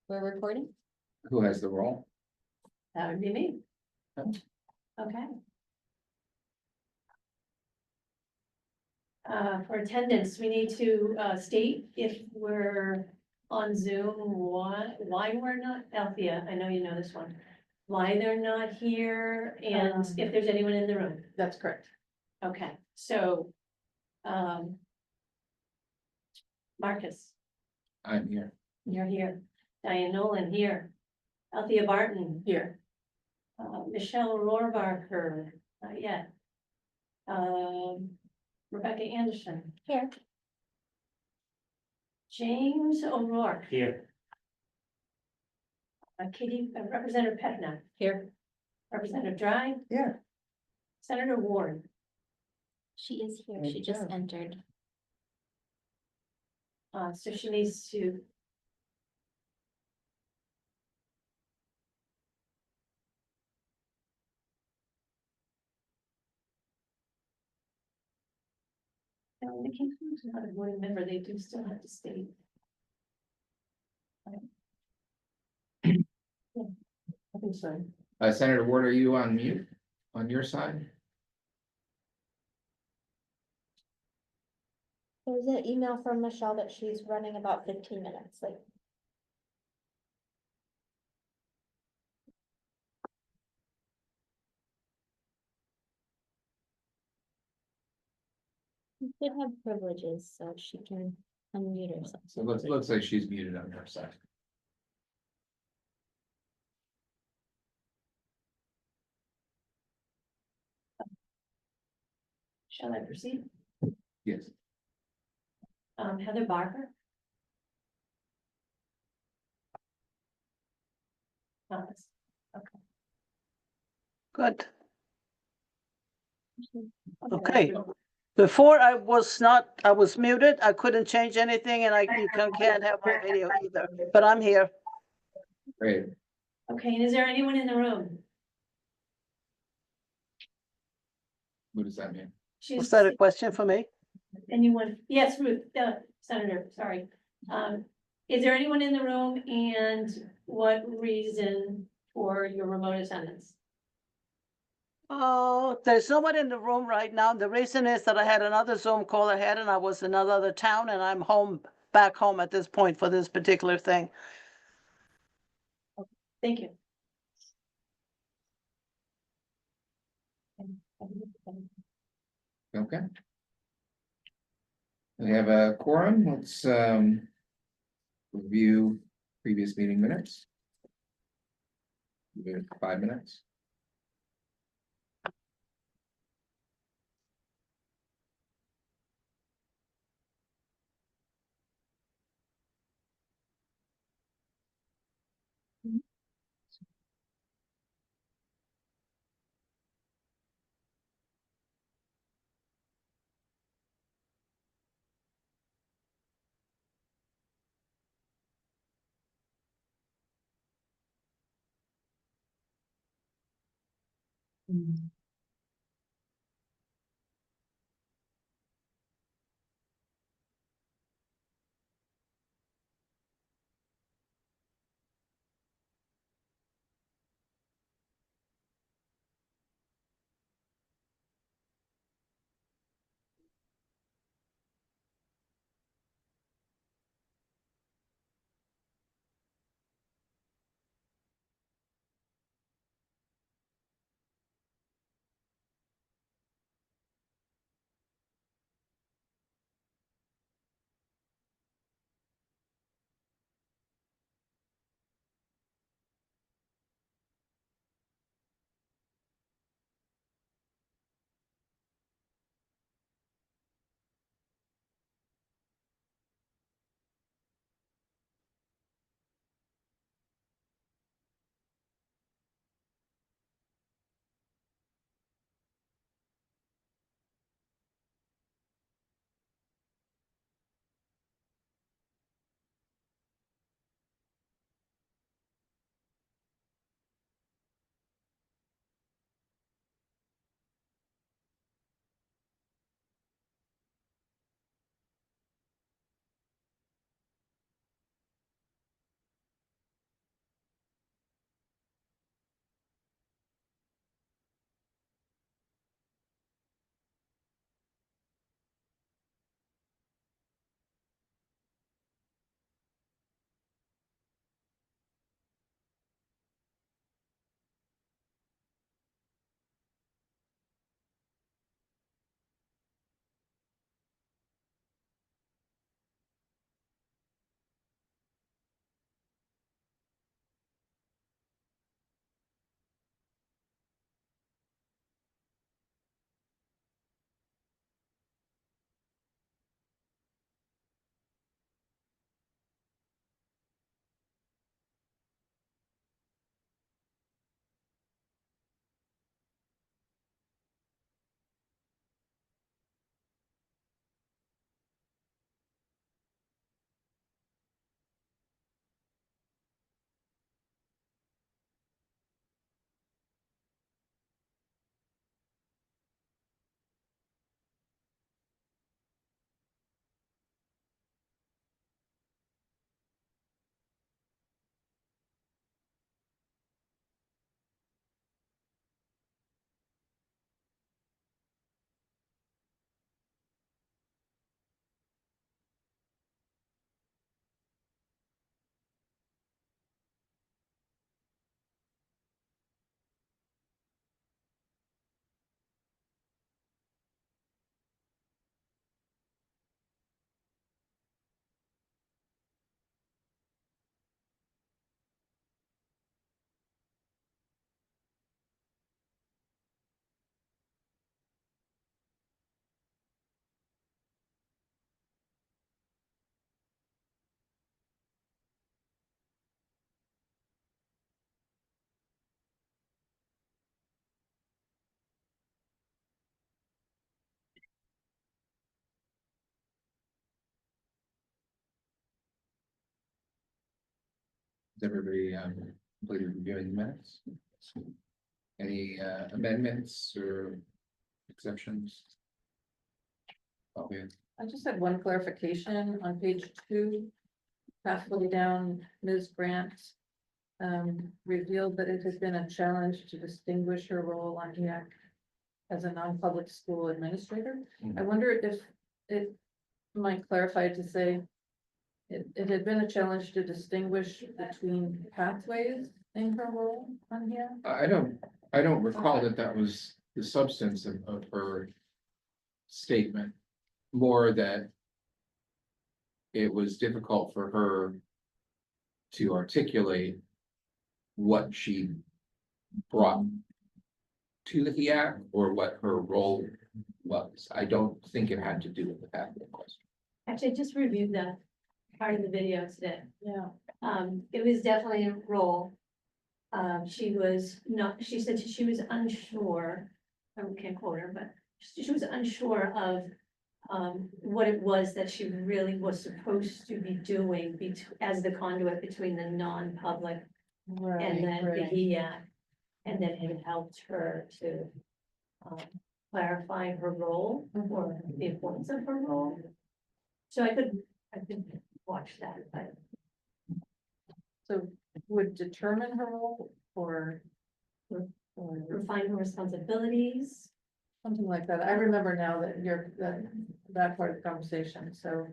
We're recording? Who has the role? That would be me. Okay. Okay. For attendance, we need to state if we're on Zoom, why we're not, Althea, I know you know this one. Why they're not here and if there's anyone in the room. That's correct. Okay, so. Marcus, I'm here. you're here. Diane Nolan here. Althea Barton, Here. Michelle Rohrbacher, not yet. Rebecca Anderson, Here. James O'Rourke, Here. Representative Petna, Here. Representative Dry, Here. Senator Ward. She is here. There She you just go. entered. So she needs to. Now, in the case who's not a voting member, they do still have to state. I think so. Senator Ward, are you on mute on your side? There's an email from Michelle that she's running about 15 minutes late. She should have privileges, so she can unmute herself. So it looks like she's muted on her side. Shall I proceed? Yes. Heather Barker. Thomas. Good. Okay. Before I was muted. I couldn't change anything and you can't have my video either, but I'm here. Great. Okay, and is there anyone in the room? What does that mean? Was that a question for me? Anyone? Yes, Ruth, Senator, sorry. Is there anyone in the room and what reason for your remote attendance? Oh, there's no one in the room right now. The reason is that I had another Zoom call ahead and I was in another town and I'm back home at this point for this particular thing. Thank you. Okay. We have a quorum. Let's review previous meeting minutes. Give it 5 minutes. Is everybody completed reviewing the minutes? Any amendments or exceptions? Okay, I just had one clarification on page 2. Halfway down, Ms. Grant revealed that it has been a challenge to distinguish her role on HEAC as a non-public school administrator. I wonder if it might clarify to say it had been a challenge to distinguish between pathways in her role on here. I don't recall that that was the substance of her statement. More that it was difficult for her to articulate what she brought to the HEAC or what her role was. I don't think it had to do with the pathway question. Actually, I just reviewed that part of the video today. Yeah. It was definitely a role. She was not, she said she was unsure, I can't quote her, but she was unsure of what it was that she really was supposed to be doing as the conduit between the non-public and then the HEAC. And then it helped her to clarify her role or the importance of her role. So I could watch that, but So would determine her role or refine her responsibilities. something like that. I remember now that that part of the conversation, so.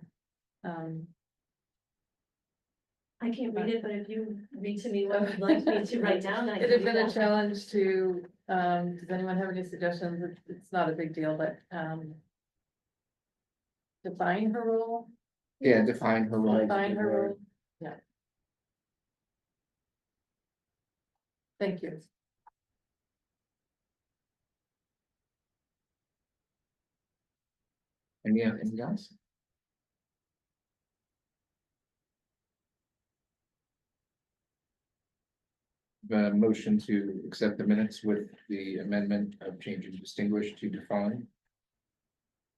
I can't read it, but if you read to me what you'd like me to write down, I It can had do been a that. challenge to, does anyone have any suggestions? It's not a big deal, but, define her role. Yeah, define her role. Define her role, yeah. Thank you. Anything else? The motion to accept the minutes with the amendment of changing distinguish to define.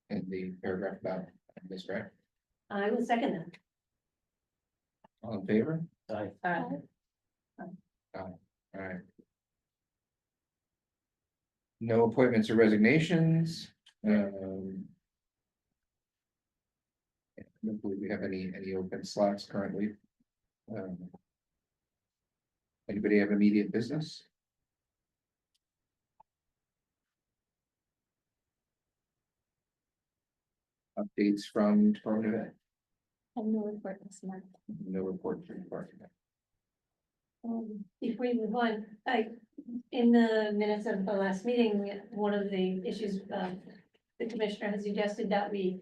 In the paragraph about Ms. Grant, I will second that. all in favor? Uh, Alright. No appointments or resignations, I don't believe we have any open slots currently. Um, Anybody have immediate business? Updates from Department of Ed, have no report this month. no report from Department of Ed. Before you move on, in the minutes of the last meeting, one of the issues, the commissioner has suggested that we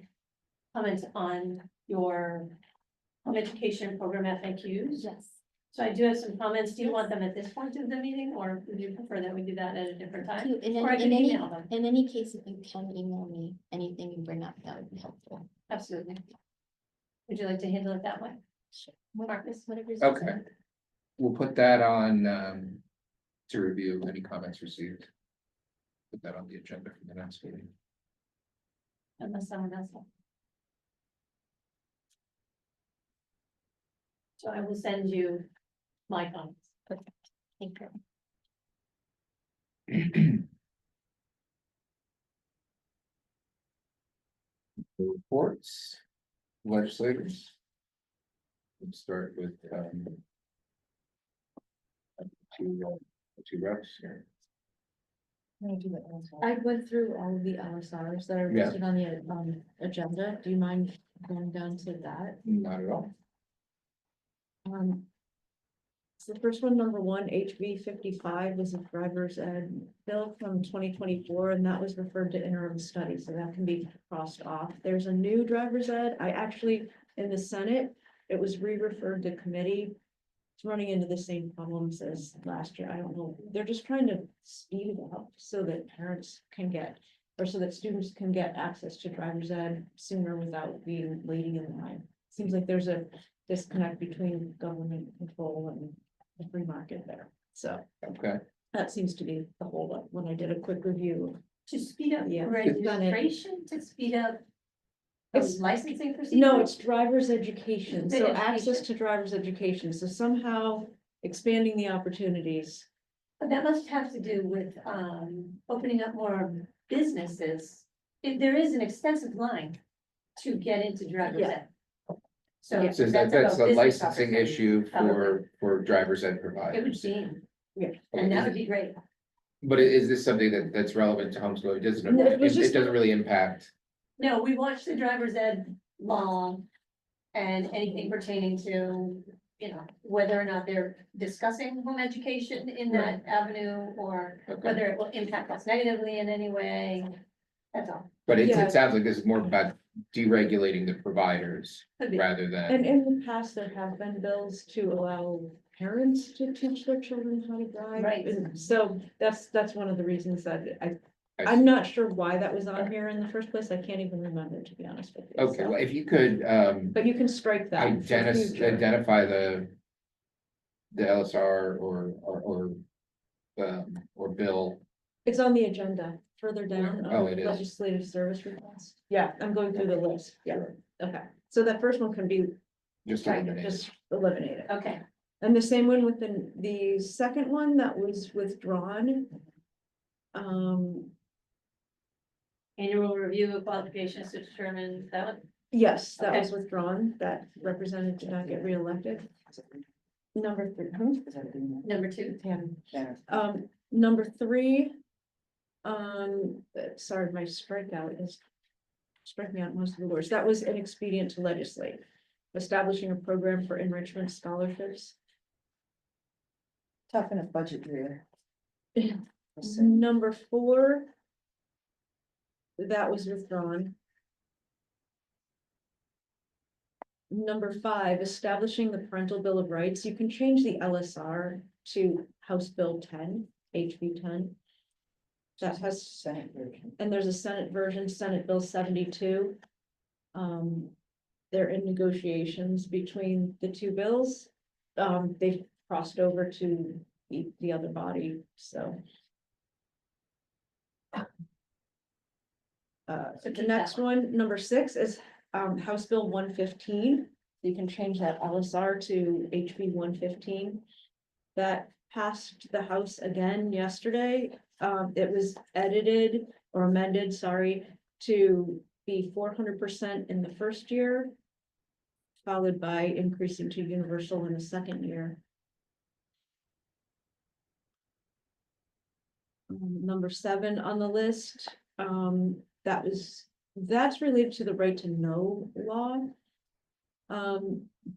comment on your home education program FAQs. Yes. So I do have some comments. Do you want them at this point of the meeting, or would you prefer that we do that at a different time? Or I can email them. In any case, if you can email me anything you bring up, that would be helpful. Absolutely. Would you like to handle it that way? Sure. Marcus? Whatever's. Okay. easier. We'll put that on, to review any comments received. Put that on the agenda for the next meeting. Unless someone else. So I will send you my comments. Thank you. Reports, legislators. Let's start with, two reps here. I went through all of the LSRs that are Yeah. listed on the agenda. Do you mind going down to that? Not at all. So the first one, number 1, HB 55 was a driver's ed bill from 2024, and that was referred to interim study, so that can be crossed off. There's a new driver's ed. I actually, in the Senate, it was re-referred to committee. It's running into the same problems as last year. I don't know. They're just trying to speed it up so that parents can get, or so that students can get access to driver's ed sooner without being waiting in line. Seems like there's a disconnect between government control and the free market there. So Okay, that seems to be the holdup when I did a quick review. To speed up Yeah. registration, to speed up It's- licensing procedure? No, it's driver's education, The so access education. to driver's education, so somehow expanding the opportunities. But that must have to do with, opening up more businesses. If there is an extensive line to get into driver's Yeah. ed. So Yeah. So that's that's about a business licensing opportunity, issue probably. for drivers ed It would providers. seem, Yeah. and that would be great. But is this something that's relevant to homeschooling? It doesn't, No, it was it just- doesn't really impact. No, we watched the driver's ed law and anything pertaining to, you know, whether or not they're discussing home education in that avenue or Okay. whether it will impact us negatively in any way. That's all. But Yeah. it sounds like this is more about deregulating the providers Could be. rather And than, in the past, there have been bills to allow parents to teach their children how to drive. Right. And so that's one of the reasons that I'm not sure why that was on here in the first place. I can't even remember, to be honest with you. okay, so. well, if you could, But you can strike that. for future. identify the LSR or bill. It's on the agenda further down. Oh, under it is. Legislative service request. Yeah, I'm going through the list. Yeah, okay. So that first one can be Just Right, eliminate it. just eliminated. Okay, And the same one with the second one that was withdrawn. annual review of qualifications to determine that one. Yes, that Okay. was withdrawn. That representative did not get reelected. Number three, Number two. number three. Sorry, my strikeout is. Strike me out most of the words. That was inexpedient to legislate. Establishing a program for enrichment scholarships. Tough enough budget year. Number four. That was withdrawn. Number five, establishing the parental bill of rights. You can change the LSR to House Bill 10, HB 10. That has, Senate version. and there's a Senate version, Senate Bill 72. They're in negotiations between the two bills. They've crossed over to the other body, so. So The keep next that one, number six, is House Bill 115. You can change that LSR to HB 115. That passed the House again yesterday. It was edited or amended, sorry, to be 400% in the first year, followed by increasing to universal in the second year. Number seven on the list, that's related to the right to know law.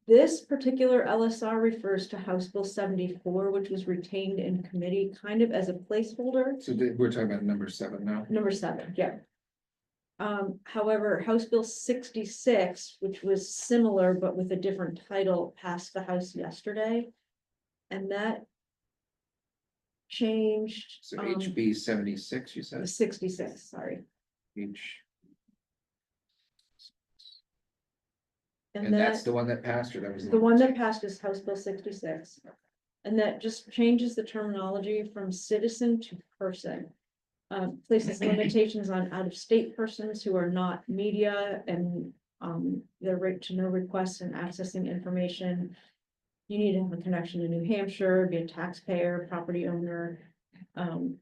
This particular LSR refers to House Bill 74, which was retained in committee kind of as a placeholder. So we're talking about number 7 now. Number seven, yeah. However, House Bill 66, which was similar but with a different title, passed the House yesterday. And that changed. So HB 76, you said? 66, sorry. H, And and that's that, the one that passed, or that was? the one that passed is House Bill 66. And that just changes the terminology from citizen to person. Places limitations on out-of-state persons who are not media and their right to know requests and accessing information. You need to have a connection to New Hampshire, be a taxpayer, property owner, Don't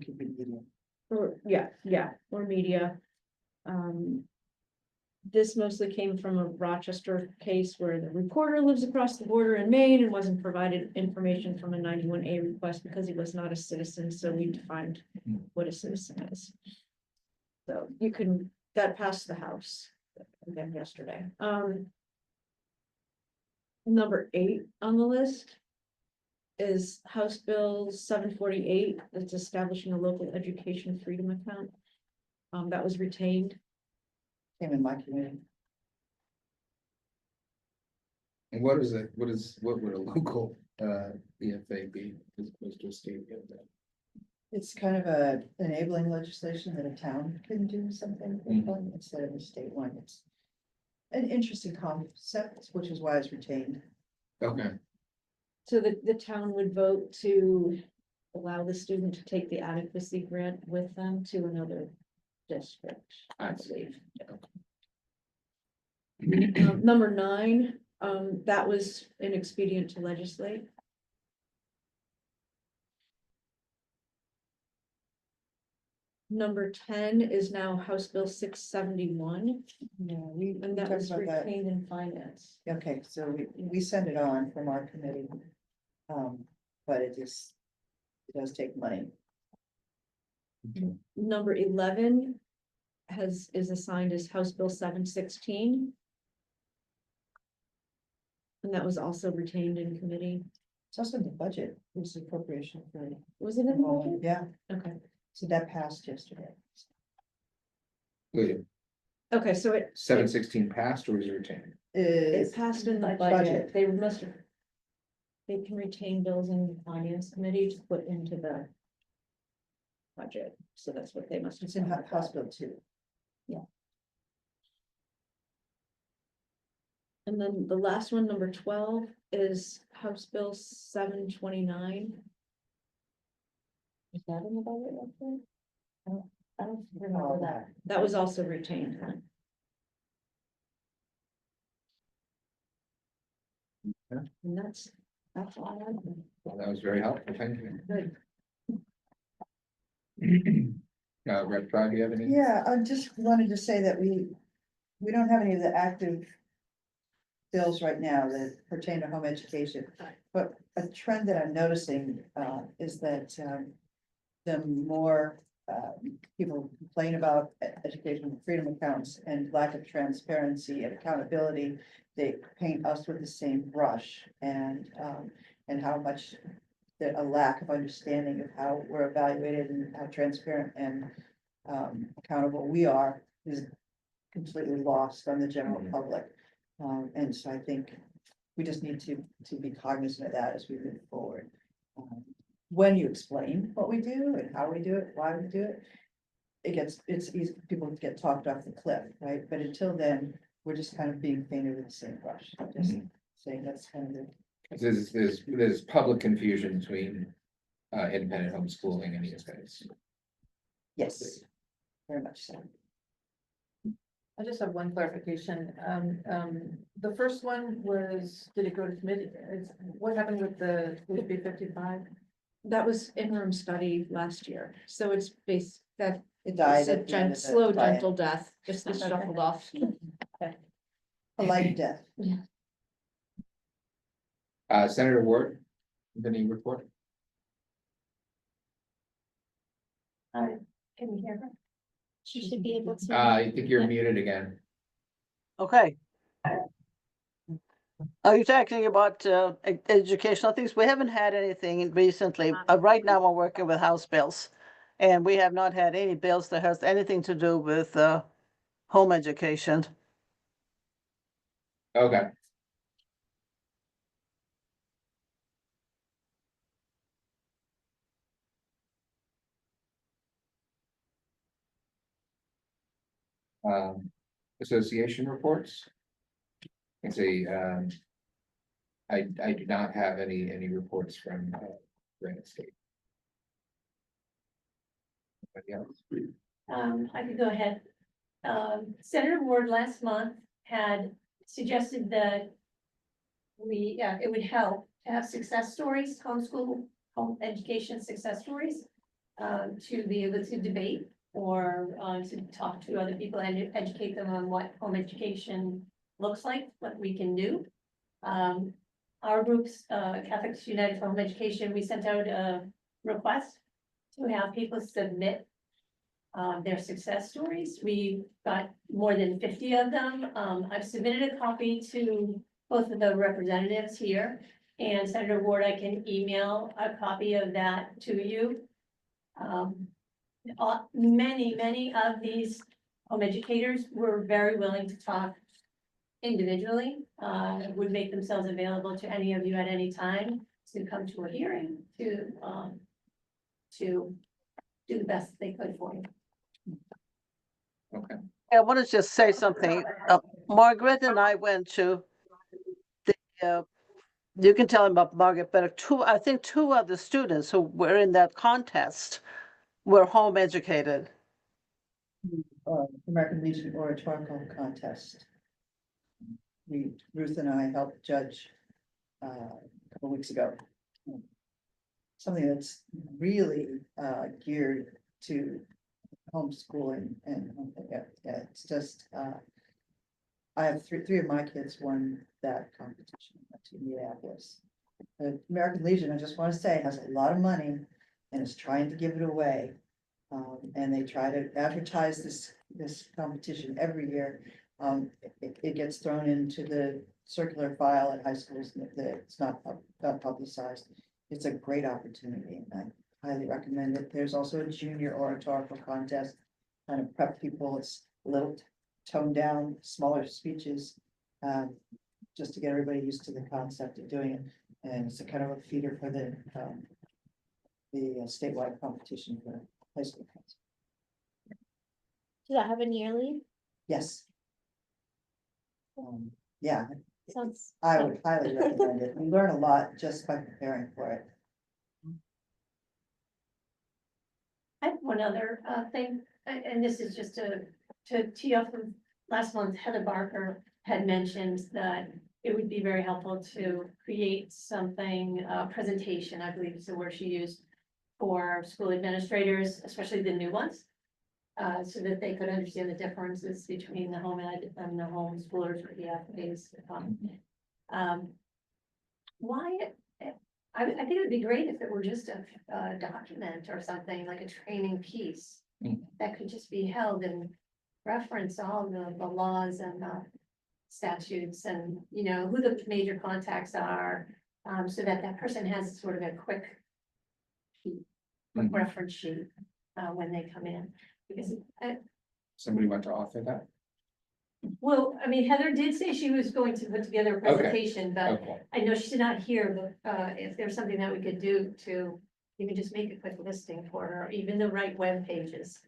keep it hidden. or or media. This mostly came from a Rochester case where the reporter lives across the border in Maine and wasn't provided information from a 91A request because he was not a citizen, so we defined what a citizen is. So you can, that passed the House again yesterday. Number 8 on the list is House Bill 748, that's establishing a local education freedom account. That was retained. Came in my committee. And what would a local EFA be as opposed to a state EFA? It's kind of a enabling legislation that a town can do something with one instead of a state one. It's an interesting concept, which is why it's retained. Okay, So the town would vote to allow the student to take the adequacy grant with them to another district, I I see. believe. Number 9, that was inexpedient to legislate. Number 10 is now House Bill 671, Yeah, we and that talked was about that. retained in finance. Okay, so we sent it on from our committee. But it does take money. Number 11 is assigned as House Bill 716. And that was also retained in committee. It's also in the budget, it was appropriation for. Was it in the budget? Yeah, Okay, so that passed yesterday. Wait, okay, so it 716 passed or was it retained? it passed in the Budget. budget. They must have. They can retain bills in the finance committee to put into the budget, so that's what they must have. It's in done with House that. Bill 2. And then the last one, number 12, is House Bill 729. Is that in the budget? Leslie? I don't remember that. That was also retained. Yeah. And that's all I have. Well, that was very helpful, thank you. Good. Rep, do you have any? Yeah, I just wanted to say that we don't have any of the active bills right now that pertain to home education. But a trend that I'm noticing is that the more people complain about education freedom accounts and lack of transparency and accountability, they paint us with the same brush and how much a lack of understanding of how we're evaluated and how transparent and accountable we are is completely lost on the general public. And so I think we just need to be cognizant of that as we move forward. When you explain what we do and how we do it, why we do it, it's easy, people get talked off the cliff, right? But until then, we're just kind of being painted with the same brush, just saying that's kind of the. There's public confusion between independent homeschooling and ESAs. Yes, very much so. I just have one clarification. The first one was, did it go to committee? What happened with the HB 55? That was interim study last year, so it's based that. It died It's a at the end of the slow diet. gentle death, just was shuffled off. A light death. Senator Ward, any report? Can you hear her? She should be able to. I think you're Yeah. muted again. Okay. Are you talking about educational things? We haven't had anything recently. Right now, we're working with House bills. And we have not had any bills that has anything to do with home education. Okay. Association reports. It's I do not have any reports from Granite State. Anybody else? I could go ahead. Senator Ward last month had suggested that it would help to have success stories, home education success stories, to be able to debate or to talk to other people and educate them on what home education looks like, what we can do. Our groups, Catholics United for Home Education, we sent out a request to have people submit their success stories. We got more than 50 of them. I've submitted a copy to both of the representatives here, and Senator Ward, I can email a copy of that to you. Many of these home educators were very willing to talk individually, would make themselves available to any of you at any time to come to a hearing, to do the best they could for you. Okay. I want to just say something. Margaret and I went to the, you can tell them about Margaret, but I think two of the students who were in that contest were home educated. American Legion Oratorical Contest. Ruth and I helped judge a couple weeks ago. Something that's really geared to homeschooling and it's just, I have three of my kids won that competition to Minneapolis. The American Legion, I just want to say, has a lot of money and is trying to give it away. And they try to advertise this competition every year. It gets thrown into the circular file at high schools, and it's not publicized. It's a great opportunity, and I highly recommend it. There's also a junior oratorical contest, kind of prep people. It's a little toned down, smaller speeches, just to get everybody used to the concept of doing it. And it's a kind of a feeder for the statewide competition for high school kids. Does that happen yearly? Yes. Yeah, Sounds. I would highly recommend it. We learn a lot just by preparing for it. I have one other thing, and this is just to tee off of last month, Heather Barker had mentioned that it would be very helpful to create something, presentation, I believe is the word she used, for school administrators, especially the new ones, so that they could understand the differences between the home ed and the homeschoolers or EFAs. Why, I think it would be great if it were just a document or something, like a training piece that could just be held and reference all the laws and statutes and, you know, who the major contacts are, so that that person has sort of a quick sheet, quick reference sheet, when they come in. Because, Somebody want to author that? well, I mean, Heather did say she was going to put together a presentation, but Okay, I know she's not here, but if there's something that we could do to even just make a quick listing for her, even the right web pages.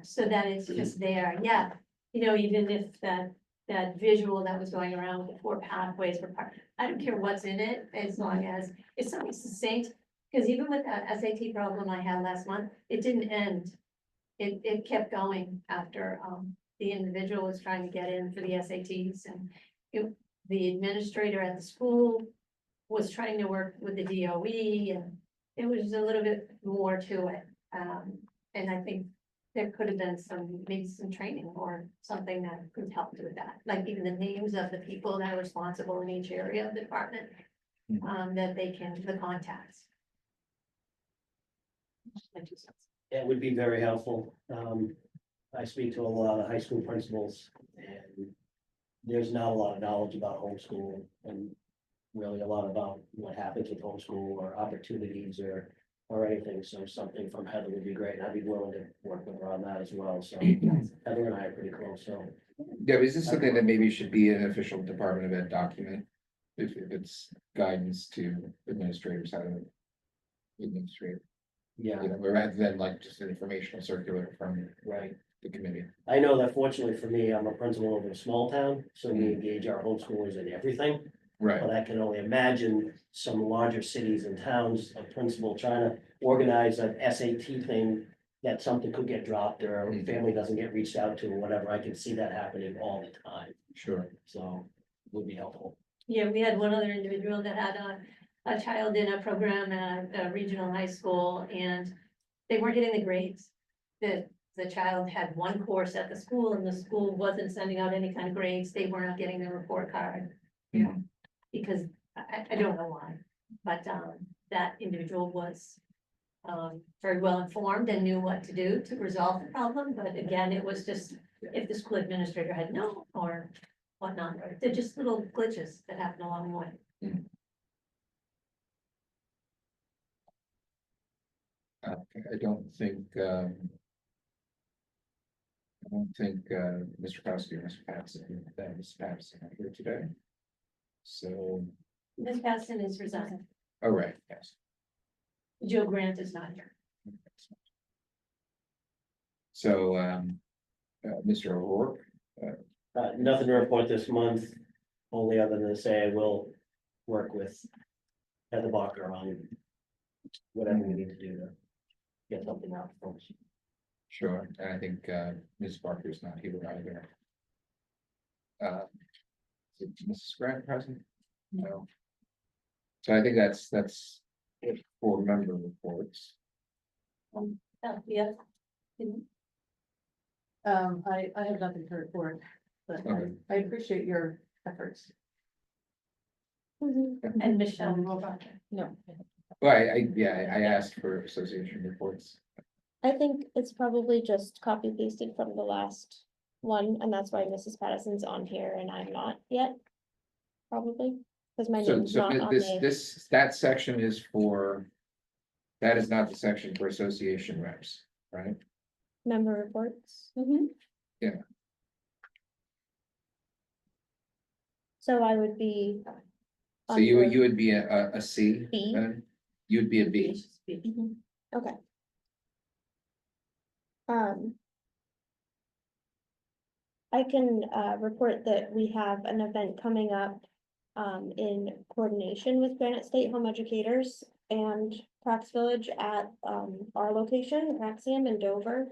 So that it's just there, yeah, you know, even if that visual that was going around with the 4 pathways for part, I don't care what's in it, as long as it's something succinct. Because even with that SAT problem I had last month, it didn't end. It kept going after, the individual was trying to get in for the SATs, and the administrator at the school was trying to work with the DOE, and it was a little bit more to it. And I think there could have been maybe some training or something that could help with that, like even the names of the people that are responsible in each area of the department, that they can, the contacts. My 2 cents. It would be very helpful. I speak to a lot of high school principals and there's not a lot of knowledge about homeschool and really a lot about what happens with homeschool or opportunities or anything. So something from Heather would be great. And I'd be willing to work with her on that as well. So Heather and I are pretty close, so. yeah, is this something that maybe should be an official Department of Ed document? If it's guidance to administrators how to administrate, Yeah, you know, rather than like just an informational circular from right. the committee. I know that fortunately for me, I'm a principal of a small town, so we engage our homeschoolers in everything. Right, But I can only imagine some larger cities and towns, a principal trying to organize an SAT thing. That something could get dropped or a family doesn't get reached out to or whatever. I can see that happening all the time, sure. so it would be helpful. Yeah, we had one other individual that had a child in a program at a regional high school, and they weren't getting the grades. The child had one course at the school, and the school wasn't sending out any kind of grades. They were not getting the report card. You know, because I don't know why, but that individual was very well informed and knew what to do to resolve the problem. But again, it was just if the school administrator had known or whatnot, they're just little glitches that happen along the way. I don't think, Mr. Kowski, Mr. Patterson, that Mr. Patterson are here today. So, Ms. Patterson is resigned. all right, yes. Joe Grant is not here. So, Mr. O'Rourke, Nothing to report this month, only other than to say I will work with Heather Barker on whatever we need to do to get something out for folks. Sure, and I think Ms. Barker's not here either. Is Mrs. Grant present? No. So I think that's it for member reports. Yeah. I have nothing to report, but Okay. I appreciate your efforts. And Michelle. No. Well, I asked for association reports. I think it's probably just copy pasted from the last one, and that's why Mrs. Patterson's on here and I'm not yet. Probably, because my So, name's not on that section is for, that is not the section for association reps, right? member reports. Yeah. So I would be. So you under would be a C B. then? You'd be a B. Mhm. Okay. Um. I can report that we have an event coming up in coordination with Granite State Home Educators and Prax Village at our location, Praxium in Dover,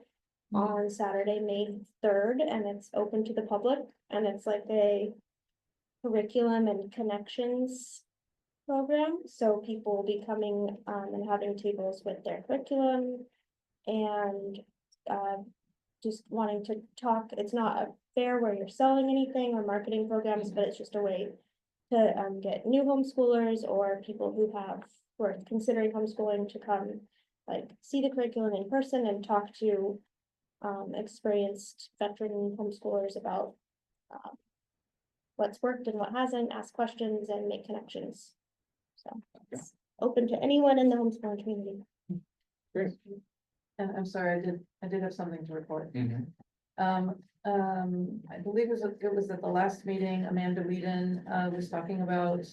on Saturday, May 3rd, and it's open to the public, and it's like a curriculum and connections program, so people will be coming and having tables with their curriculum and just wanting to talk. It's not a fair where you're selling anything or marketing programs, but it's just a way to get new homeschoolers or people who are considering homeschooling to come like see the curriculum in person and talk to experienced veteran homeschoolers about what's worked and what hasn't, ask questions and make connections. So it's open to anyone in the homeschooling community. Great. And I'm sorry, I did have something to report. Mhm. I believe it was at the last meeting, Amanda Whedon, was talking about,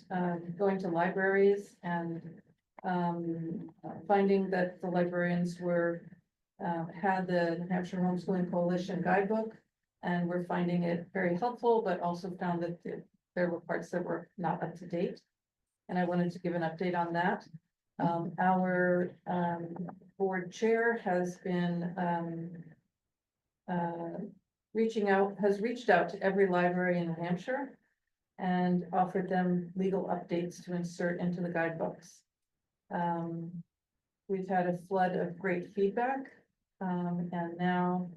going to libraries and, finding that the librarians had the New Hampshire Homeschooling Coalition guidebook, and were finding it very helpful, but also found that there were parts that were not up to date. And I wanted to give an update on that. Our board chair has been has reached out to every library in New Hampshire and offered them legal updates to insert into the guidebooks. We've had a flood of great feedback, and now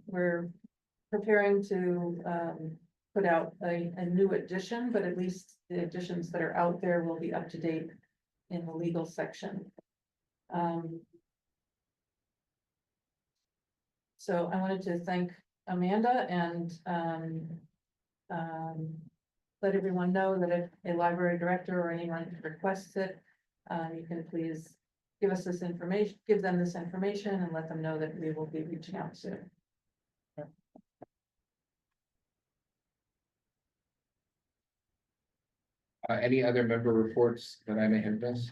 we're preparing to put out a new edition, but at least the editions that are out there will be up to date in the legal section. So I wanted to thank Amanda and let everyone know that if a library director or anyone requests it, you can please give us this information, give them this information and let them know that we will be reaching out soon. Any other member reports that I may have missed?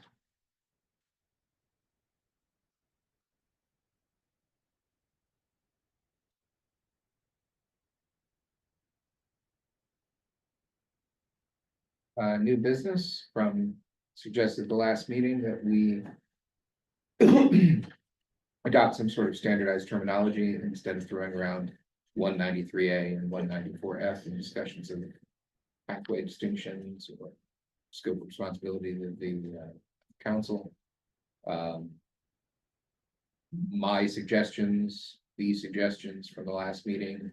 New business from suggested the last meeting that we adopt some sort of standardized terminology instead of throwing around 193A and 194F in discussions of pathway distinctions or scope of responsibility of the council. My suggestions, these suggestions from the last meeting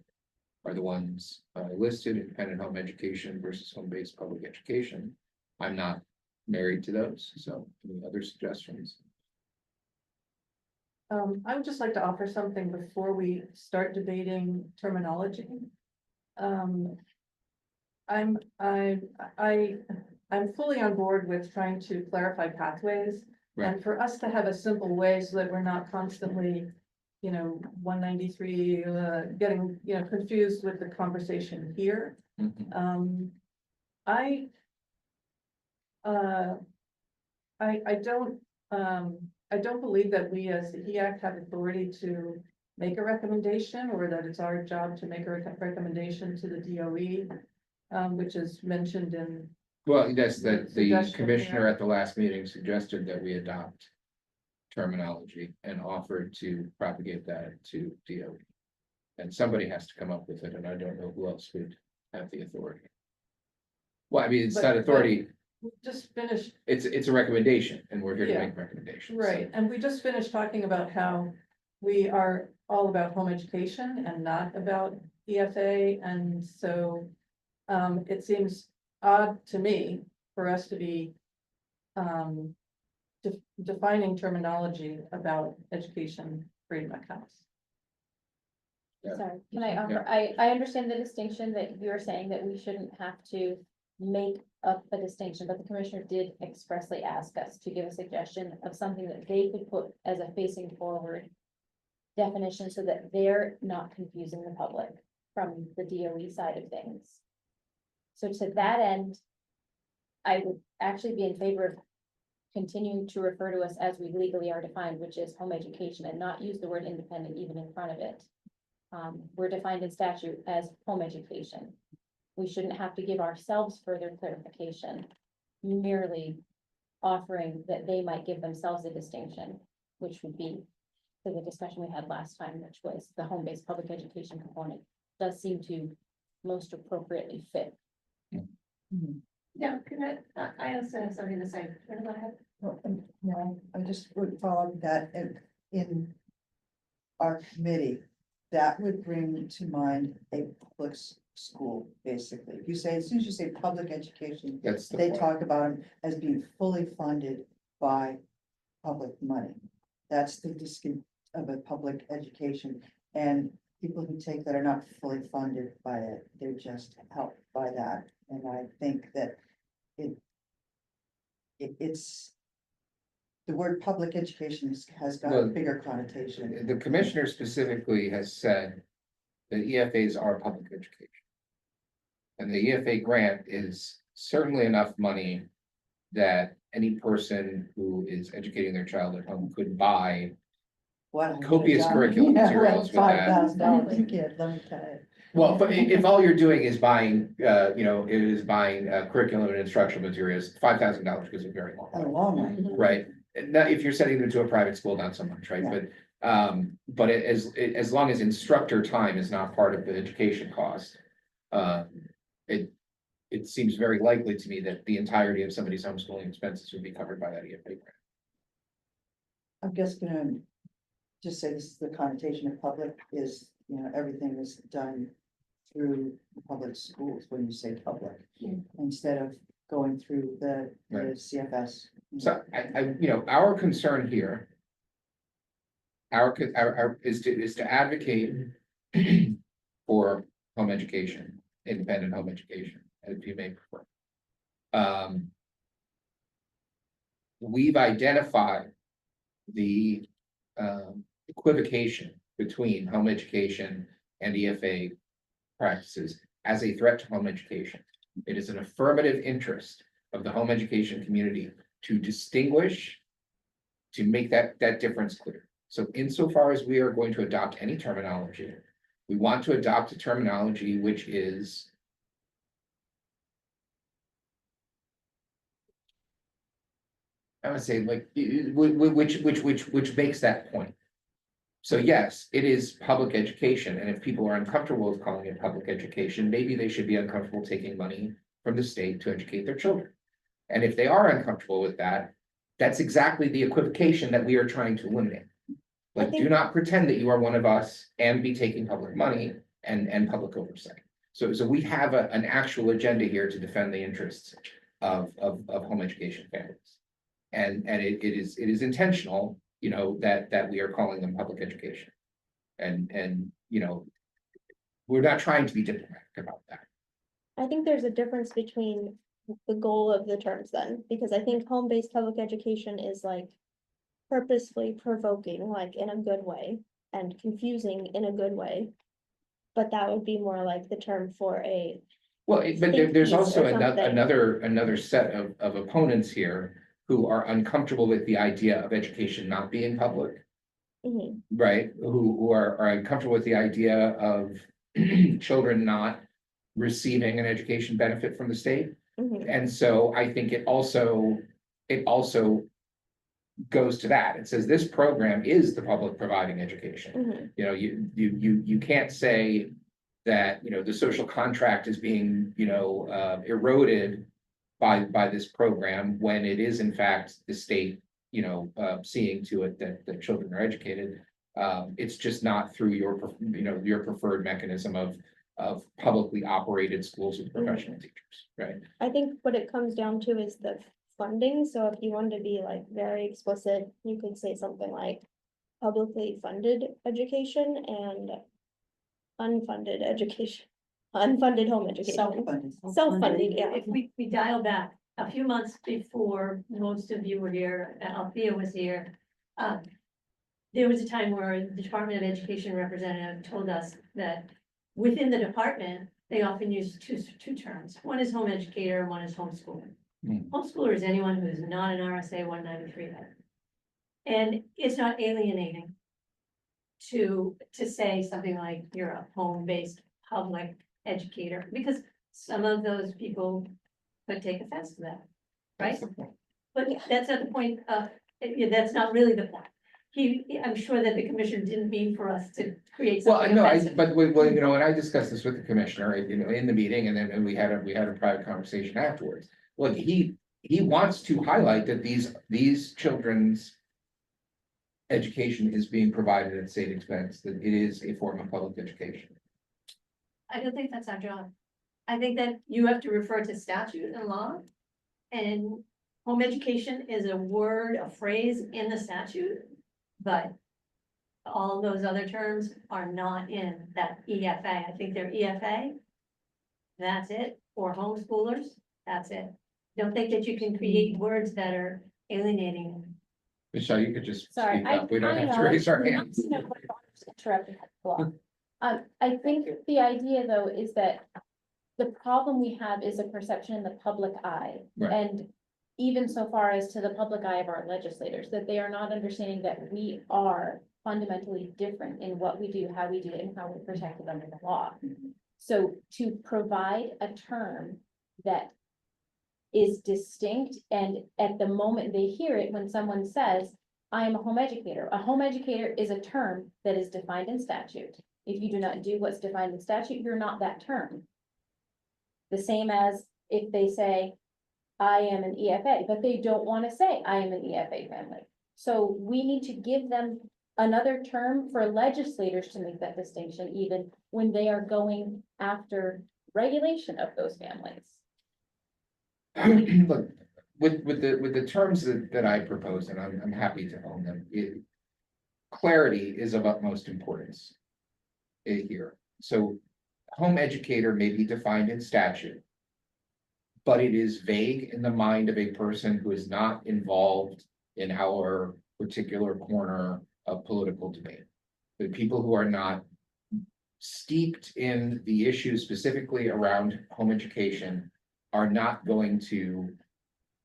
are the ones listed: independent home education versus home-based public education. I'm not married to those, so any other suggestions? I would just like to offer something before we start debating terminology. I'm fully on board with trying to clarify pathways. Right. And for us to have a simple way so that we're not constantly, 193, getting, confused with the conversation here. Mhm. I don't believe that we as the HEAC have authority to make a recommendation, or that it's our job to make a recommendation to the DOE, which is mentioned in. Well, that's that the Suggestion commissioner here. at the last meeting suggested that we adopt terminology and offered to propagate that to DOE. And somebody has to come up with it, and I don't know who else would have the authority. Well, I mean, it's not But- authority, We just finished, it's a recommendation, and we're here to Yeah. make recommendations. right, and we just finished talking about how we are all about home education and not about EFA, and so it seems odd to me for us to be defining terminology about education freedom accounts. Yeah. Sorry, can I offer, I understand the distinction that you're saying that we shouldn't have to make up a distinction, but the commissioner did expressly ask us to give a suggestion of something that they could put as a facing forward definition so that they're not confusing the public from the DOE side of things. So to that end, I would actually be in favor of continuing to refer to us as we legally are defined, which is home education, and not use the word independent even in front of it. We're defined in statute as home education. We shouldn't have to give ourselves further clarification, merely offering that they might give themselves a distinction, which would be to the discussion we had last time, which was the home-based public education component, does seem to most appropriately fit. Yeah, I also have something to say. Go ahead. Well, no, I just would follow up that in our committee, that would bring to mind a public school, basically. You say, as soon as you say public education, That's the they point. talk about them as being fully funded by public money. That's the distinction of a public education, and people who take that are not fully funded by it, they're just helped by that. And I think that it's the word public education has got a Well, bigger connotation. The commissioner specifically has said that EFAs are public education. And the EFA grant is certainly enough money that any person who is educating their child at home could buy. What a Copious job. curriculum Yeah, materials with that. $5,000 a kid, let me tell you. Well, but if all you're doing is buying, buying curriculum and instructional materials, $5,000 goes a very long A way, long way. right? Now, if you're sending them to a private school, not so much, right? Yeah. But as long as instructor time is not part of the education cost, it seems very likely to me that the entirety of somebody's homeschooling expenses would be covered by that EFA grant. I'm just gonna just say this is the connotation of public is, everything is done through the public schools when you say public. Instead of going through the Right. CFS. So our concern here. Our is to advocate for home education, independent home education, as you may prefer. We've identified the equivocation between home education and EFA practices as a threat to home education. It is an affirmative interest of the home education community to distinguish, to make that difference clear. So insofar as we are going to adopt any terminology, we want to adopt a terminology which is I would say like, which makes that point. So yes, it is public education, and if people are uncomfortable with calling it public education, maybe they should be uncomfortable taking money from the state to educate their children. And if they are uncomfortable with that, that's exactly the equivocation that we are trying to eliminate. Like, do not pretend that you are one of us and be taking public money and public oversight. So we have an actual agenda here to defend the interests of home education families. And it is intentional, that we are calling them public education. And we're not trying to be diplomatic about that. I think there's a difference between the goal of the terms then, because I think home-based public education is like purposefully provoking, like in a good way, and confusing in a good way. But that would be more like the term for a, Well, but there's piece also or something. another set of opponents here who are uncomfortable with the idea of education not being public, mhm, right? Who are uncomfortable with the idea of children not receiving an education benefit from the state. mhm. And so I think it also goes to that. It says this program is the public providing education. Mhm. You know, you can't say that, you know, the social contract is being, you know, eroded by this program when it is in fact the state, you know, seeing to it that children are educated. It's just not through you know, your preferred mechanism of publicly operated schools with professional teachers, right? I think what it comes down to is the funding, so if you wanted to be like very explicit, you could say something like publicly funded education and unfunded education, unfunded home education. Self-funded. Self-funded, yeah. If we dial back a few months before most of you were here, Althea was here. There was a time where the Department of Education representative told us that within the department, they often use two terms. One is home educator and one is homeschooler. Hmm. Homeschooler is anyone who is not an RSA 193 head. And it's not alienating to say something like you're a home-based public educator, because some of those people could take offense to that, right? But that's not the point of, that's not really the point. I'm sure that the commissioner didn't mean for us to create Well, something no, offensive. but well, you know, and I discussed this with the commissioner, you know, in the meeting, and then we had a private conversation afterwards. Look, he wants to highlight that these children's education is being provided at state expense, that it is a form of public education. I don't think that's our job. I think that you have to refer to statute and law. And home education is a word, a phrase in the statute, but all those other terms are not in that EFA. I think they're EFA. That's it, or homeschoolers, that's it. Don't think that you can create words that are alienating. Michelle, you could just Sorry, speak up, we don't have to raise our hands. Interrupting. I think the idea though is that the problem we have is a perception in the public eye. Right. And even so far as to the public eye of our legislators, that they are not understanding that we are fundamentally different in what we do, how we do it, and how we're protected under the law. So to provide a term that is distinct, and at the moment they hear it, when someone says, I am a home educator is a term that is defined in statute. If you do not do what's defined in statute, you're not that term. The same as if they say, I am an EFA, but they don't want to say I am an EFA family. So we need to give them another term for legislators to make that distinction, even when they are going after regulation of those families. Look, with the terms that I propose, and I'm happy to own them, clarity is of utmost importance here. So home educator may be defined in statute, but it is vague in the mind of a person who is not involved in our particular corner of political debate. The people who are not steeped in the issues specifically around home education are not going to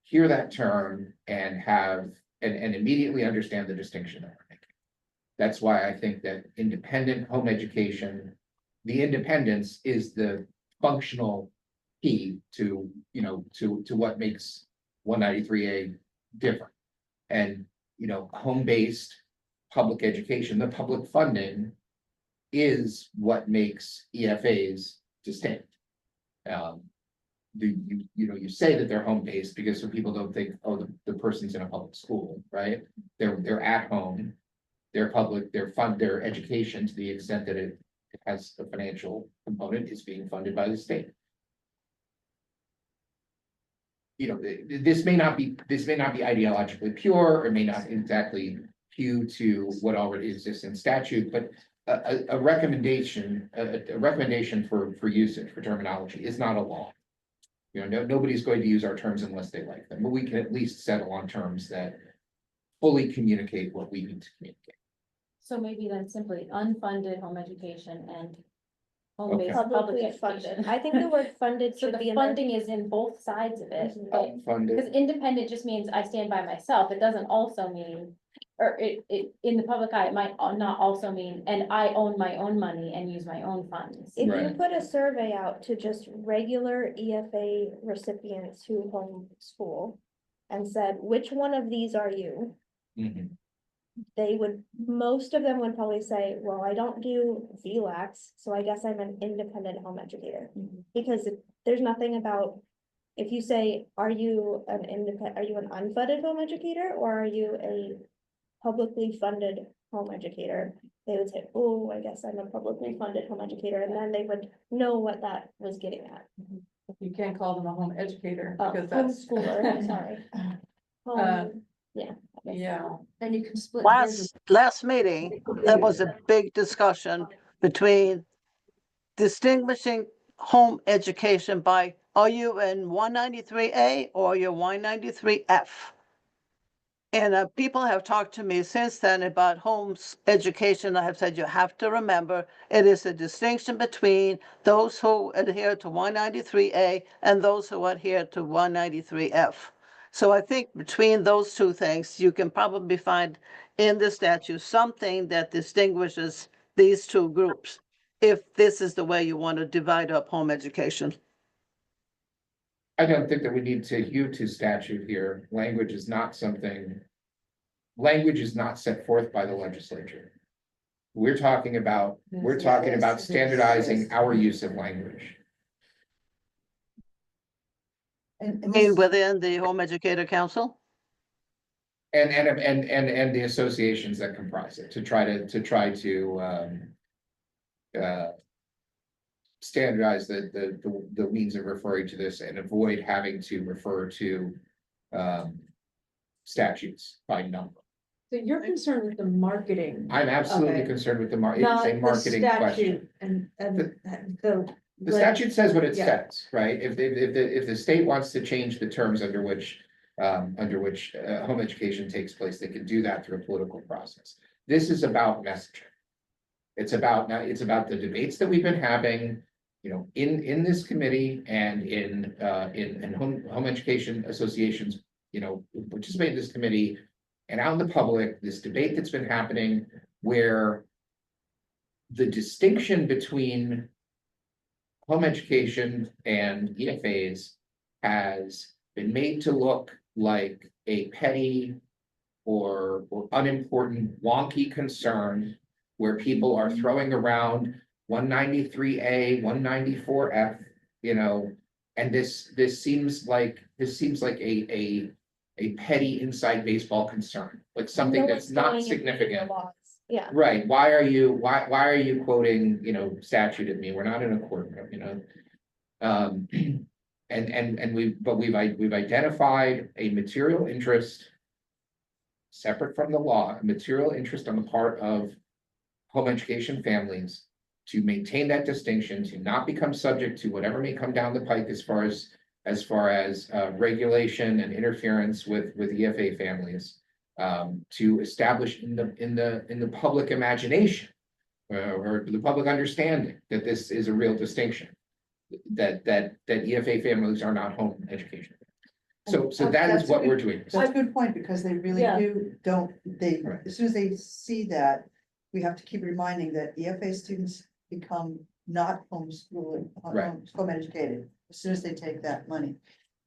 hear that term and immediately understand the distinction that we're making. That's why I think that independent home education, the independence is the functional key to, you know, to what makes 193A different. And, you know, home-based public education, the public funding is what makes EFAs distinct. You say that they're home-based because some people don't think, oh, the person's in a public school, right? They're at home, they're public, their education, to the extent that it has a financial component, is being funded by the state. You know, this may not be ideologically pure, or may not exactly hew to what already exists in statute, but a recommendation for usage, for terminology, is not a law. You know, nobody's going to use our terms unless they like them, but we can at least settle on terms that fully communicate what we need to communicate. So maybe then simply unfunded home education and home-based public Publicly funded. education. I think the word funded So should the be in there. funding is in both sides of it. Funded, Because independent just means I stand by myself. It doesn't also mean, or it in the public eye, it might not also mean, and I own my own money and use my own funds. If you Right. put a survey out to just regular EFA recipients who homeschool and said, which one of these are you? Mhm. they would, most of them would probably say, well, I don't do VLAX, so I guess I'm an independent home educator. Because there's nothing about, if you say, are you an unfunded home educator, or are you a publicly funded home educator? They would say, oh, I guess I'm a publicly funded home educator, and then they would know what that was getting at. You can't call them a home educator Oh, because that's. homeschooler, sorry. Home, yeah. I guess. Yeah, And you can split hairs. Last meeting, there was a big discussion between distinguishing home education by, are you in 193A or you're 193F? And people have talked to me since then about homes education. I have said, you have to remember, it is a distinction between those who adhere to 193A and those who adhere to 193F. So I think between those two things, you can probably find in the statute something that distinguishes these two groups, if this is the way you want to divide up home education. I don't think that we need to hew to statute here. Language is not something. Language is not set forth by the legislature. We're talking about standardizing our use of language. And I mean, within the Home Educator Council? And the associations that comprise it, to try to standardize the means of referring to this and avoid having to refer to statutes by number. So you're concerned with the marketing. I'm absolutely Okay. concerned with the it's Not a the marketing question. statute and the. The statute says what it Yeah. says, right? If the state wants to change the terms under which home education takes place, they can do that through a political process. This is about messaging. It's about the debates that we've been having, you know, in this committee and in home education associations, you know, who participate in this committee and out in the public, this debate that's been happening where the distinction between home education and EFAs has been made to look like a petty or unimportant wonky concern where people are throwing around 193A, 194F, you know, and this seems like a petty inside baseball concern, like something No that's one's not going and reading the significant. laws. Yeah. Right, why are you quoting, you know, statute at me? We're not in a courtroom, you know? And we've identified a material interest separate from the law, a material interest on the part of home education families to maintain that distinction, to not become subject to whatever may come down the pike as far as regulation and interference with EFA families. To establish in the public imagination or the public understanding that this is a real distinction, that EFA families are not home education. So that is what we're doing. That's a good point, because they really Yeah. Right. as soon as they see that, we have to keep reminding that EFA students become not homeschooling, Right. home educated, as soon as they take that money.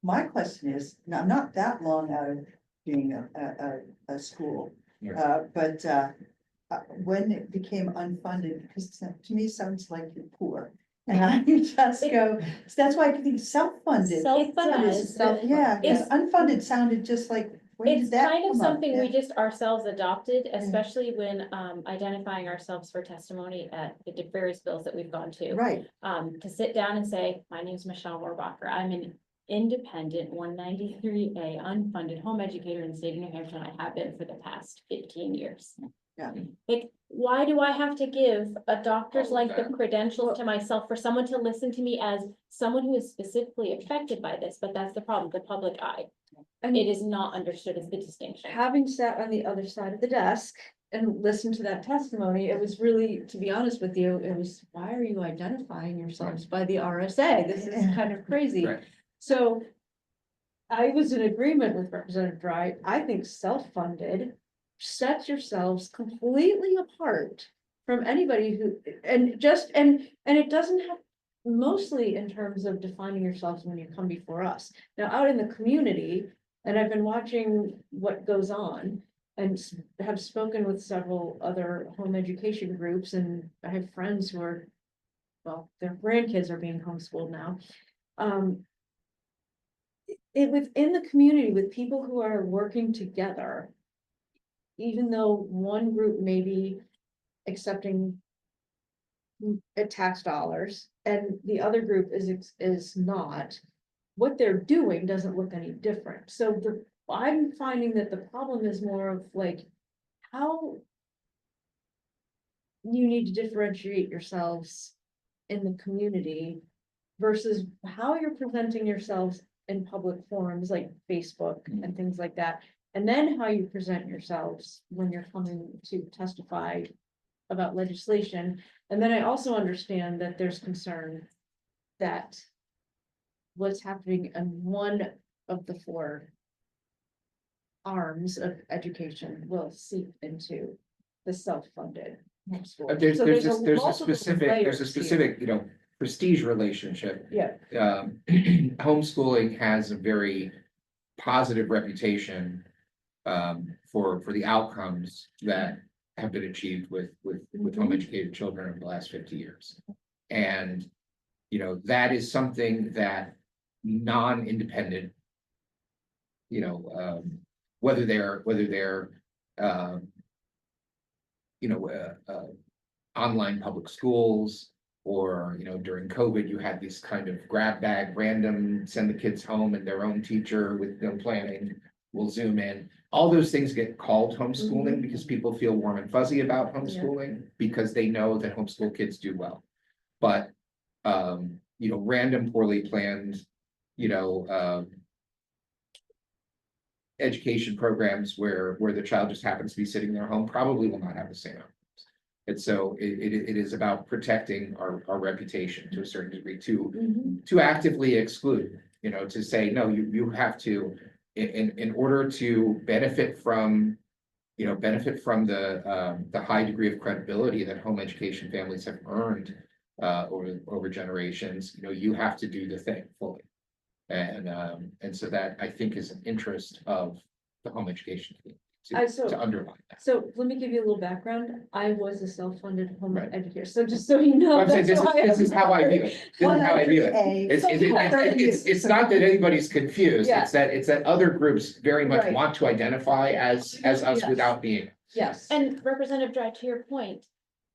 My question is, now, I'm not that long out of being a school, Yeah. but when it became unfunded, because to me, it sounds like you're poor. And I just go, so that's why I think self-funded. Self-funded. is- Yeah, because It's- unfunded sounded just like, where It's did that kind of come up? something we Yeah. just ourselves adopted, especially when identifying ourselves for testimony at the various bills that we've gone to. Right, To sit down and say, my name's Michelle Rohrbacher, I'm an independent 193A unfunded home educator in the state of New Hampshire, and I have been for the past 15 years. Yeah. Like, why do I have to give a doctor's length of credentials to myself for someone to listen to me as someone who is specifically affected by this? But that's the problem, the public eye. And It is not understood as the distinction. having sat on the other side of the desk and listened to that testimony, it was really, to be honest with you, it was, why are you identifying yourselves by the RSA? This is kind of crazy. Right. So I was in agreement with Representative Dry. I think self-funded sets yourselves completely apart from anybody who, and it doesn't have, mostly in terms of defining yourselves when you come before us. Now, out in the community, and I've been watching what goes on, and have spoken with several other home education groups, and I have friends who are, well, their grandkids are being homeschooled now. It within the community with people who are working together, even though one group may be accepting tax dollars and the other group is not, what they're doing doesn't look any different. So I'm finding that the problem is more of like, how you need to differentiate yourselves in the community versus how you're presenting yourselves in public forums like Facebook and things like that. And then how you present yourselves when you're coming to testify about legislation. And then I also understand that there's concern that what's happening in one of the four arms of education will seep into the self-funded homeschool. There's So a multiple specific, layers here. you know, prestige relationship. Yeah, Homeschooling has a very positive reputation for the outcomes that have been achieved with home educated children over the last 50 years. And, you know, that is something that non-independent, you know, whether they're you know, online public schools, or, you know, during COVID, you had this kind of grab bag, random, send the kids home and their own teacher with no planning will Zoom in. All those things get called homeschooling because people feel warm and fuzzy about homeschooling because they know that homeschool kids do well. But, you know, random poorly planned, you know, education programs where the child just happens to be sitting in their home probably will not have the same outcomes. And so it is about protecting our reputation to a certain degree, to actively exclude, you know, to say, no, you have to, in order to benefit from, you know, the high degree of credibility that home education families have earned over generations, you know, you have to do the thing fully. And so that, I think, is an interest of the home education community to underline that. So let me give you a little background. I was a self-funded home Right. educator, so just so you know. I'm saying that's why this is how I view it. This is how I view it. It's not that anybody's confused. Yeah. It's that other groups very much Right. want to identify as us Yes. without being. Yes. And Representative Dry, to your point,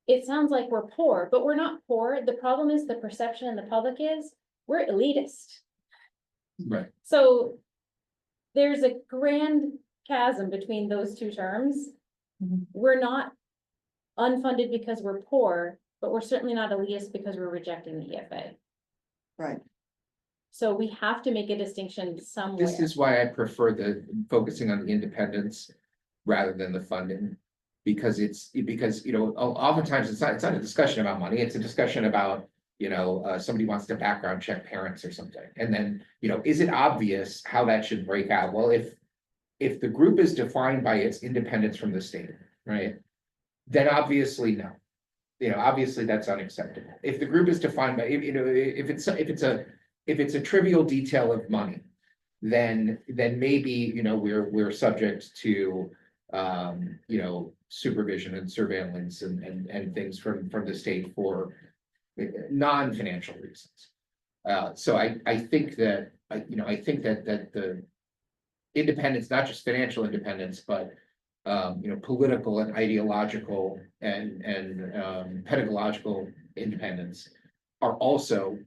it sounds like we're poor, but we're not poor. The problem is the perception in the public is we're elitist. Right. So there's a grand chasm between those two terms. Mhm. We're not unfunded because we're poor, but we're certainly not elitist because we're rejecting the EFA. Right. So we have to make a distinction somewhere. This is why I prefer focusing on the independence rather than the funding. Because you know, oftentimes it's not a discussion about money, it's a discussion about, you know, somebody wants to background check parents or something. And then, you know, is it obvious how that should break out? Well, if the group is defined by its independence from the state, right? Then obviously no. You know, obviously that's unacceptable. If the group is defined by, you know, if it's a trivial detail of money, then maybe, you know, we're subject to you know, supervision and surveillance and things from the state for non-financial reasons. So I think that the independence, not just financial independence, but you know, political and ideological and pedagogical independence are also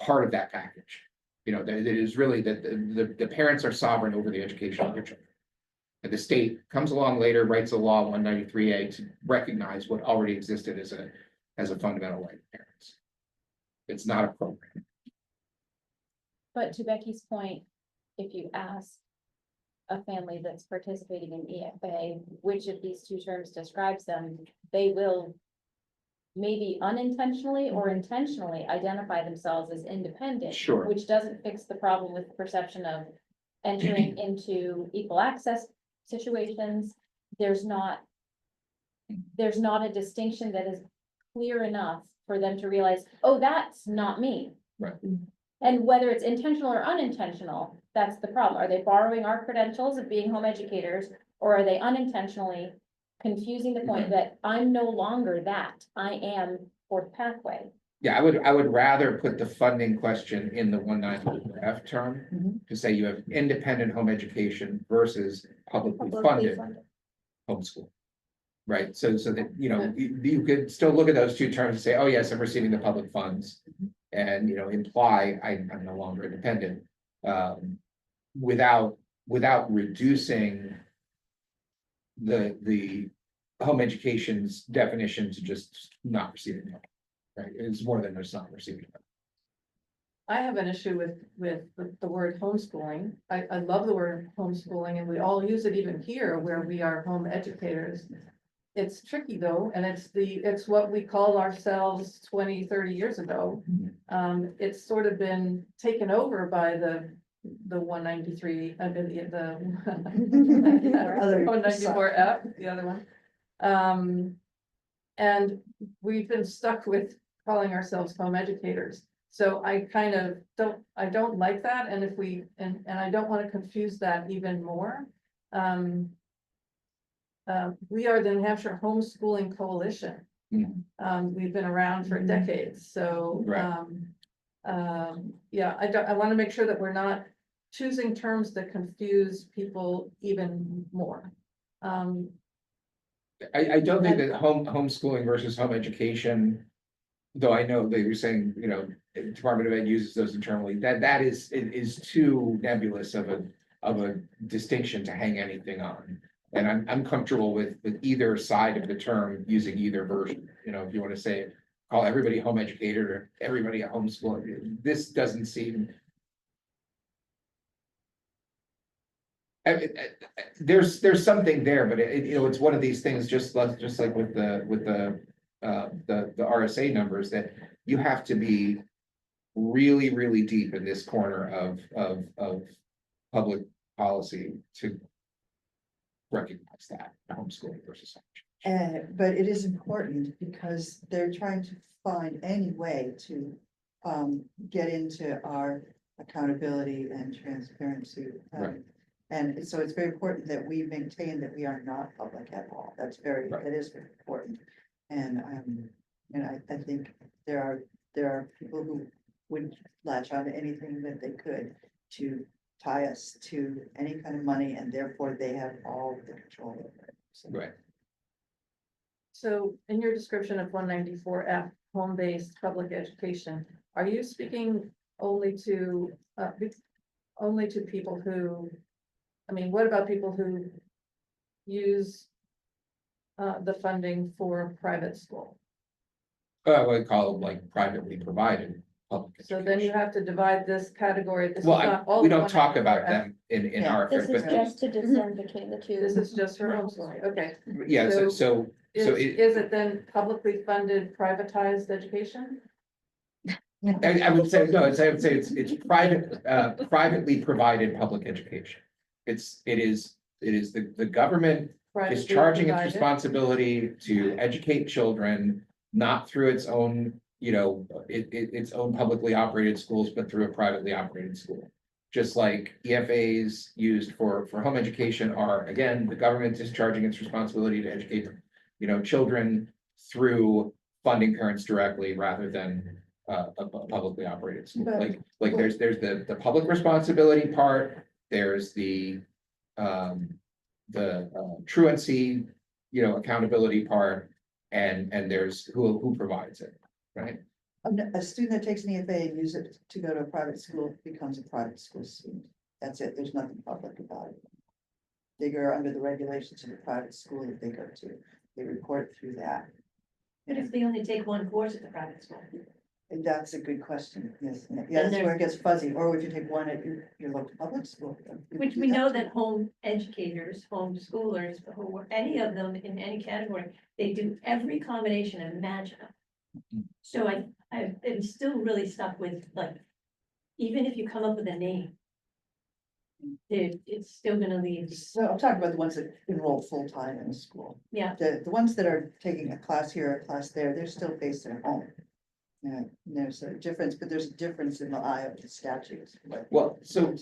part of that package. You know, that it is really that the parents are sovereign over the education of their children. And the state comes along later, writes a law 193A to recognize what already existed as a fundamental right of parents. It's not a program. But to Becky's point, if you ask a family that's participating in EFA, which of these two terms describes them, they will maybe unintentionally or intentionally identify themselves as independent. Sure. Which doesn't fix the problem with the perception of entering into equal access situations. There's not a distinction that is clear enough for them to realize, oh, that's not me. Right. And whether it's intentional or unintentional, that's the problem. Are they borrowing our credentials of being home educators, Or are they unintentionally confusing the point that I'm no longer that, I am fourth pathway? Yeah, I would rather put the funding question in the 194F term. Mhm. To say you have independent home education versus publicly Publicly funded funded. homeschool. Right, so that, you know, you could still look at those two terms and say, oh, yes, I'm receiving the public funds. And, you know, imply I'm no longer independent. Without reducing the home education's definition to just not receiving money. Right, it's more than just not receiving money. I have an issue with the word homeschooling. I love the word homeschooling and we all use it even here where we are home educators. It's tricky though, and it's what we called ourselves 20, 30 years ago. It's sort of been taken over by the 193, I mean, the Other 194F, the other one. And we've been stuck with calling ourselves home educators. So I kind of don't like that, and if we, and I don't want to confuse that even more. We are the New Hampshire Homeschooling Coalition. We've been around for decades, so, Right. yeah, I want to make sure that we're not choosing terms that confuse people even more. I don't think that homeschooling versus home education. Though I know that you're saying, you know, Department of Ed uses those internally, that is too nebulous of a distinction to hang anything on. And I'm comfortable with either side of the term using either version, you know, if you want to say, call everybody home educator, or everybody a homeschooler, this doesn't seem. There's something there, but you know, it's one of these things, just like with the RSA numbers, that you have to be really, really deep in this corner of public policy to recognize that homeschooling versus. But it is important because they're trying to find any way to get into our accountability and transparency. Right. And so it's very important that we maintain that we are not public at all. That's very, Right. that is very important. And I think there are people who would latch on to anything that they could to tie us to any kind of money, and therefore they have all the control over it. So- Right. So in your description of 194F, home-based public education, are you speaking only to people who, I mean, what about people who use the funding for private school? I would call them like privately provided public. So then you education. have to divide this category. This is Well, not all we the don't talk about 194F. them in Yeah, our. This is but- just to discern between the two. This is just for homeschooling, okay. Yeah, so So it- Is it then publicly funded, privatized education? I would say, no, I would say it's privately provided public education. It is the government Privately discharging its provided? responsibility to educate children, not through its own, you know, its own publicly operated schools, but through a privately operated school. Just like EFAs used for home education are, again, the government discharging its responsibility to educate, you know, children through funding parents directly rather than a publicly operated school. But- Like there's the public responsibility part, there's the truancy, you know, accountability part, and there's who provides it, right? A student that takes an EFA and uses it to go to a private school becomes a private school student. That's it. There's nothing public about it. They go under the regulations of the private school that they go to. They report through that. But if they only take one course at the private school? And that's a good question. Yes, yeah, that's where it gets fuzzy. Or if you take one at your local public school. you Which can we do know too. that home educators, home schoolers, who are any of them in any category, they do every combination imaginable. So I'm still really stuck with, like, even if you come up with a name, it's still gonna leave. So I'm talking about the ones that enroll full-time in a school. Yeah. The ones that are taking a class here, a class there, they're still based at home. Yeah, there's a difference, but there's a difference in the eye of the statutes. but- Well, so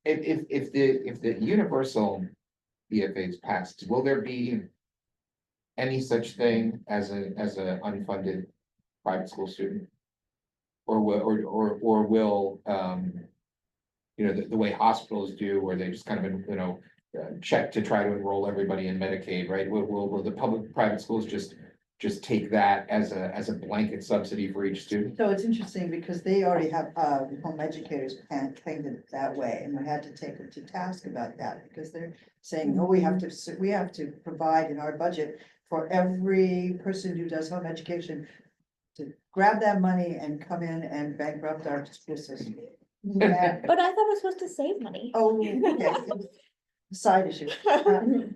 if the universal EFA's passed, will there be any such thing as a unfunded private school student? Or will, you know, the way hospitals do, where they just kind of, you know, check to try to enroll everybody in Medicaid, right? Will the private schools just take that as a blanket subsidy for each student? So it's interesting because they already have, home educators can't claim it that way, and we had to take them to task about that, because they're saying, oh, we have to provide in our budget for every person who does home education to grab that money and come in and bankrupt our school system. Yeah. But I thought it was supposed to save money. Oh, yes, side issue,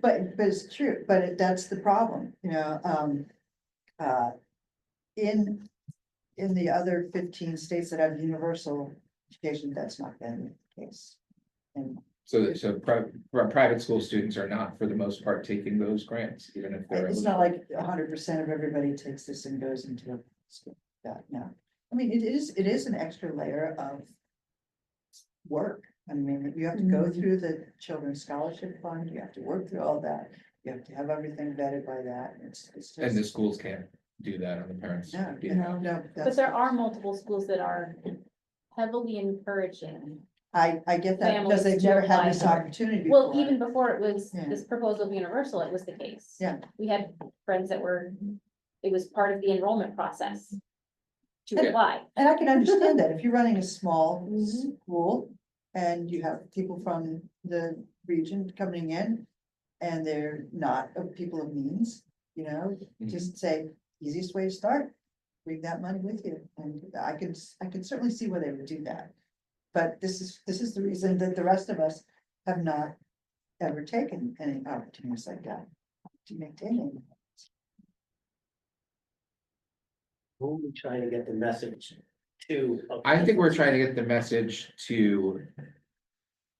but it's true, that's the problem, you know, in the other 15 states that have universal education, that's not been the case. And So private school students are not, for the most part, taking those grants, even if they're. it's not like 100% of everybody takes this and goes into a school, no. I mean, it is an extra layer of work. I mean, you have to go through the Children's Scholarship Fund, you have to work through all that, you have to have everything vetted by that, it's just. And the schools can't do that on the parents. No, behalf. no, But there are multiple schools that are heavily encouraging. I get that, because Families they've to never had this apply. opportunity Well, before. even before it was Yeah. this proposal of universal, it was the case. Yeah. We had friends that were, it was part of the enrollment process to Yeah. apply. And I can understand that, if you're running a small Mhm. school and you have people from the region coming in. And they're not people of means, you know, just say, easiest way to start, bring that money with you, and I can certainly see where they would do that. But this is the reason that the rest of us have not ever taken any opportunities like that to maintain it. Who are we trying to get the message to? I think we're trying to get the message to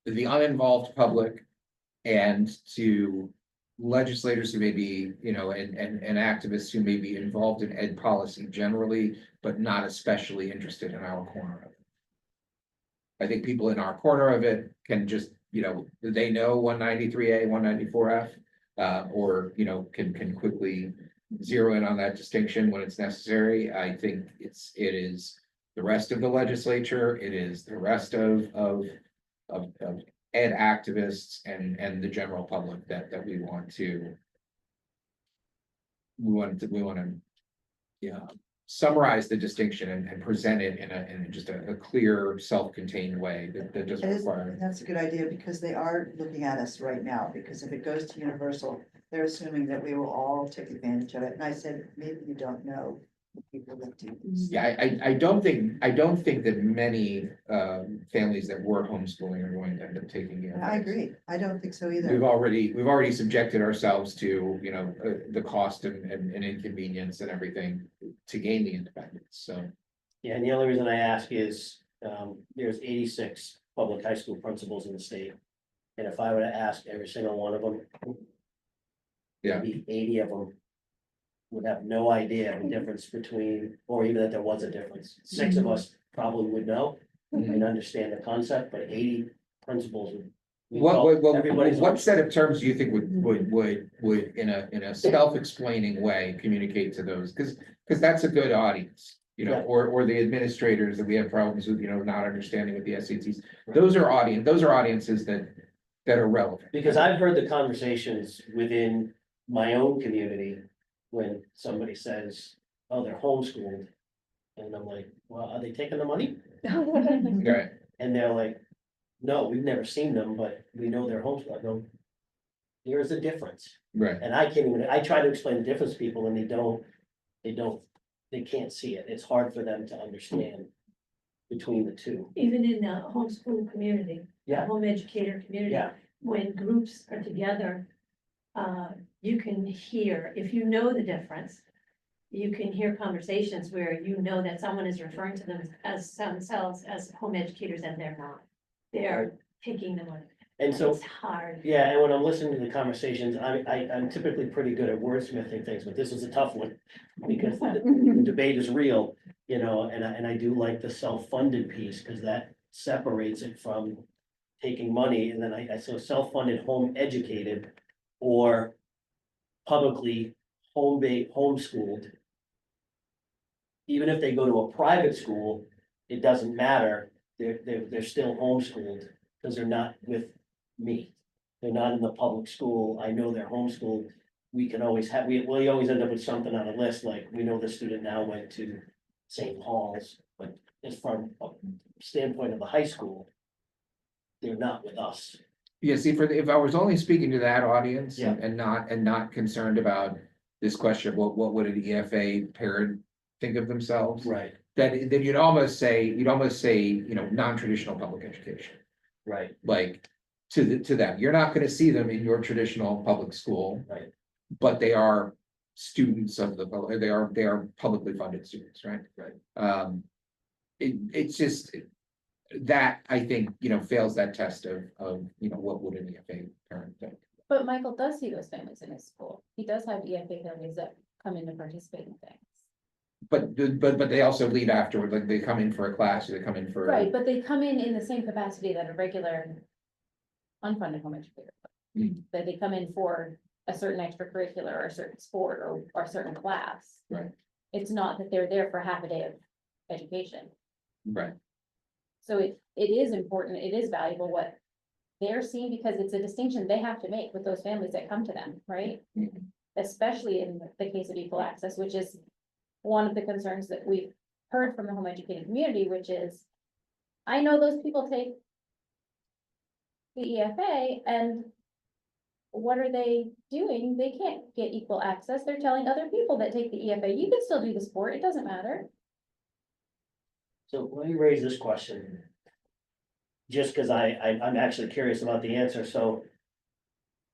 the uninvolved public and to legislators who may be, you know, and activists who may be involved in ed policy generally, but not especially interested in our corner of it. I think people in our corner of it can just, you know, they know 193A, 194F, or, you know, can quickly zero in on that distinction when it's necessary. I think it is the rest of the legislature, it is the rest of ed activists and the general public that we want to. We want to, yeah, summarize the distinction and present it in just a clear, self-contained way that doesn't require. That's a good idea, because they are looking at us right now, because if it goes to universal, they're assuming that we will all take advantage of it, and I said, maybe you don't know the people that do this. Yeah, I don't think that many families that were homeschooling are going to end up taking it. I agree, I don't think so either. We've already subjected ourselves to, you know, the cost and inconvenience and everything to gain the independence, so. Yeah, and the only reason I ask is, there's 86 public high school principals in the state. And if I were to ask every single one of them. Yeah. Maybe 80 of them would have no idea the difference between, or even that there was a difference. 6 of us probably would know and understand the concept, but 80 principals would. Everybody's. What set of terms do you think would in a self-explaining way communicate to those? Because that's a good audience, you know, Yeah. or the administrators that we have problems with, you know, not understanding with the SATs. Those are audiences that are relevant. Because I've heard the conversations within my own community when somebody says, oh, they're homeschooled. And I'm like, well, are they taking the money? Right. And they're like, no, we've never seen them, but we know they're homeschooled. I go, there's a difference. Right. And I try to explain the difference to people and they can't see it. It's hard for them to understand between the two. Even in the homeschool community. Yeah. Home educator community. Yeah. When groups are together, you can hear, if you know the difference, you can hear conversations where you know that someone is referring to them as themselves as home educators and they're not. They're taking the money. And so. It's hard. Yeah, and when I'm listening to the conversations, I'm typically pretty good at wordsmithing things, but this was a tough one. Because the debate is real, you know, and I do like the self-funded piece, because that separates it from taking money, and then so self-funded, home educated or publicly homeschooled. Even if they go to a private school, it doesn't matter, they're still homeschooled, because they're not with me. They're not in the public school, I know they're homeschooled, we can always have, we always end up with something on a list, like, we know the student now went to St. Paul's, but as from a standpoint of the high school, they're not with us. Yeah, see, if I was only speaking to that audience Yeah. and not concerned about this question, what would an EFA parent think of themselves? Right, Then you'd almost say, you know, non-traditional public education, right, like to them. You're not gonna see them in your traditional public school. Right. But they are students of they are publicly funded students, right? Right. It's just that I think, you know, fails that test of, you know, what would an EFA parent think? But Michael does see those families in his school. He does have EFA families that come in to participate in things. But they also lead afterward, like they come in for a class, or they come in for. Right, but they come in the same capacity that a regular unfunded home educator. would. Mm. That they come in for a certain extracurricular or a certain sport or a certain class. Right. It's not that they're there for half a day of education. Right, So it is important, it is valuable what they're seeing, because it's a distinction they have to make with those families that come to them, right? Mhm. Especially in the case of equal access, which is one of the concerns that we've heard from the home educating community, which is, I know those people take the EFA, and what are they doing? They can't get equal access. They're telling other people that take the EFA, you can still do the sport, it doesn't matter. so let me raise this question. Just because I'm actually curious about the answer, so.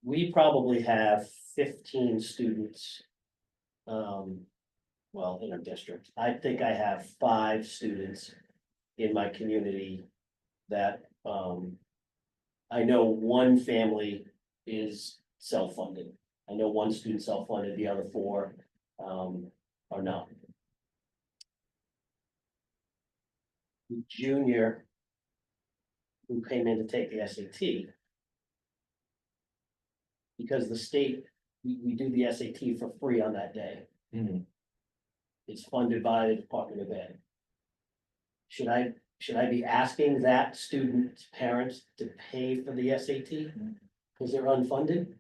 We probably have 15 students. Well, in our district, I think I have 5 students in my community that, I know one family is self-funded. I know one student self-funded, the other 4, are not. The junior who came in to take the SAT. Because the state, we do the SAT for free on that day. Mhm. It's funded by the Department of Ed. Should I be asking that student's parents to pay for the SAT? Because they're unfunded?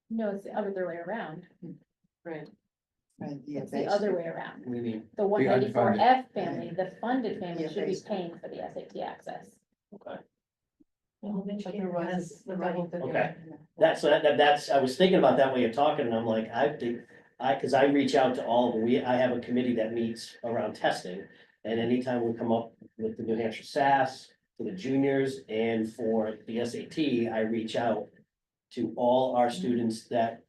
No, it's the other way around. Right. Right, It's the other way around. What do you mean? The one ninety-four unfunded. F family, the funded family Yeah, should be basically. paying for the SAT access. Okay. Okay. Okay. That's, I was thinking about that way you're talking, and I'm like, cause I reach out to all, I have a committee that meets around testing. And anytime we come up with the New Hampshire SAS, for the juniors and for the SAT, I reach out to all our students that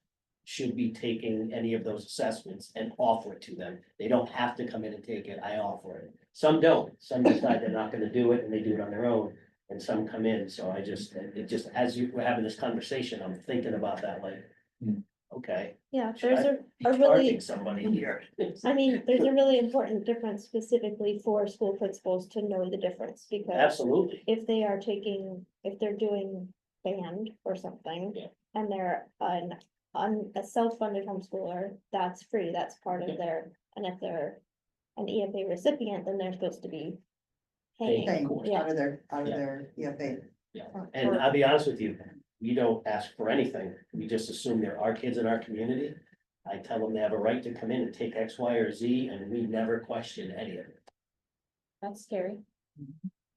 should be taking any of those assessments and offer it to them. They don't have to come in and take it, I offer it. Some don't, some decide they're not gonna do it and they do it on their own. And some come in, so it just, as you were having this conversation, I'm thinking about that, like, Hmm. okay. Yeah, should there's I a be really, charging somebody here? I mean, there's a really important difference specifically for school principals to know the difference, because Absolutely, if they are taking, if they're doing band or something. Yeah. And they're a self-funded homeschooler, that's free, that's part Yeah. of their, and if they're an EFA recipient, then they're supposed to be Paying. paying. Paying Yeah. out of their, Yeah. EFA. Yeah. and I'll be honest with you, we don't ask for anything, we just assume there are kids in our community. I tell them they have a right to come in and take X, Y, or Z, and we never question any of it. That's scary.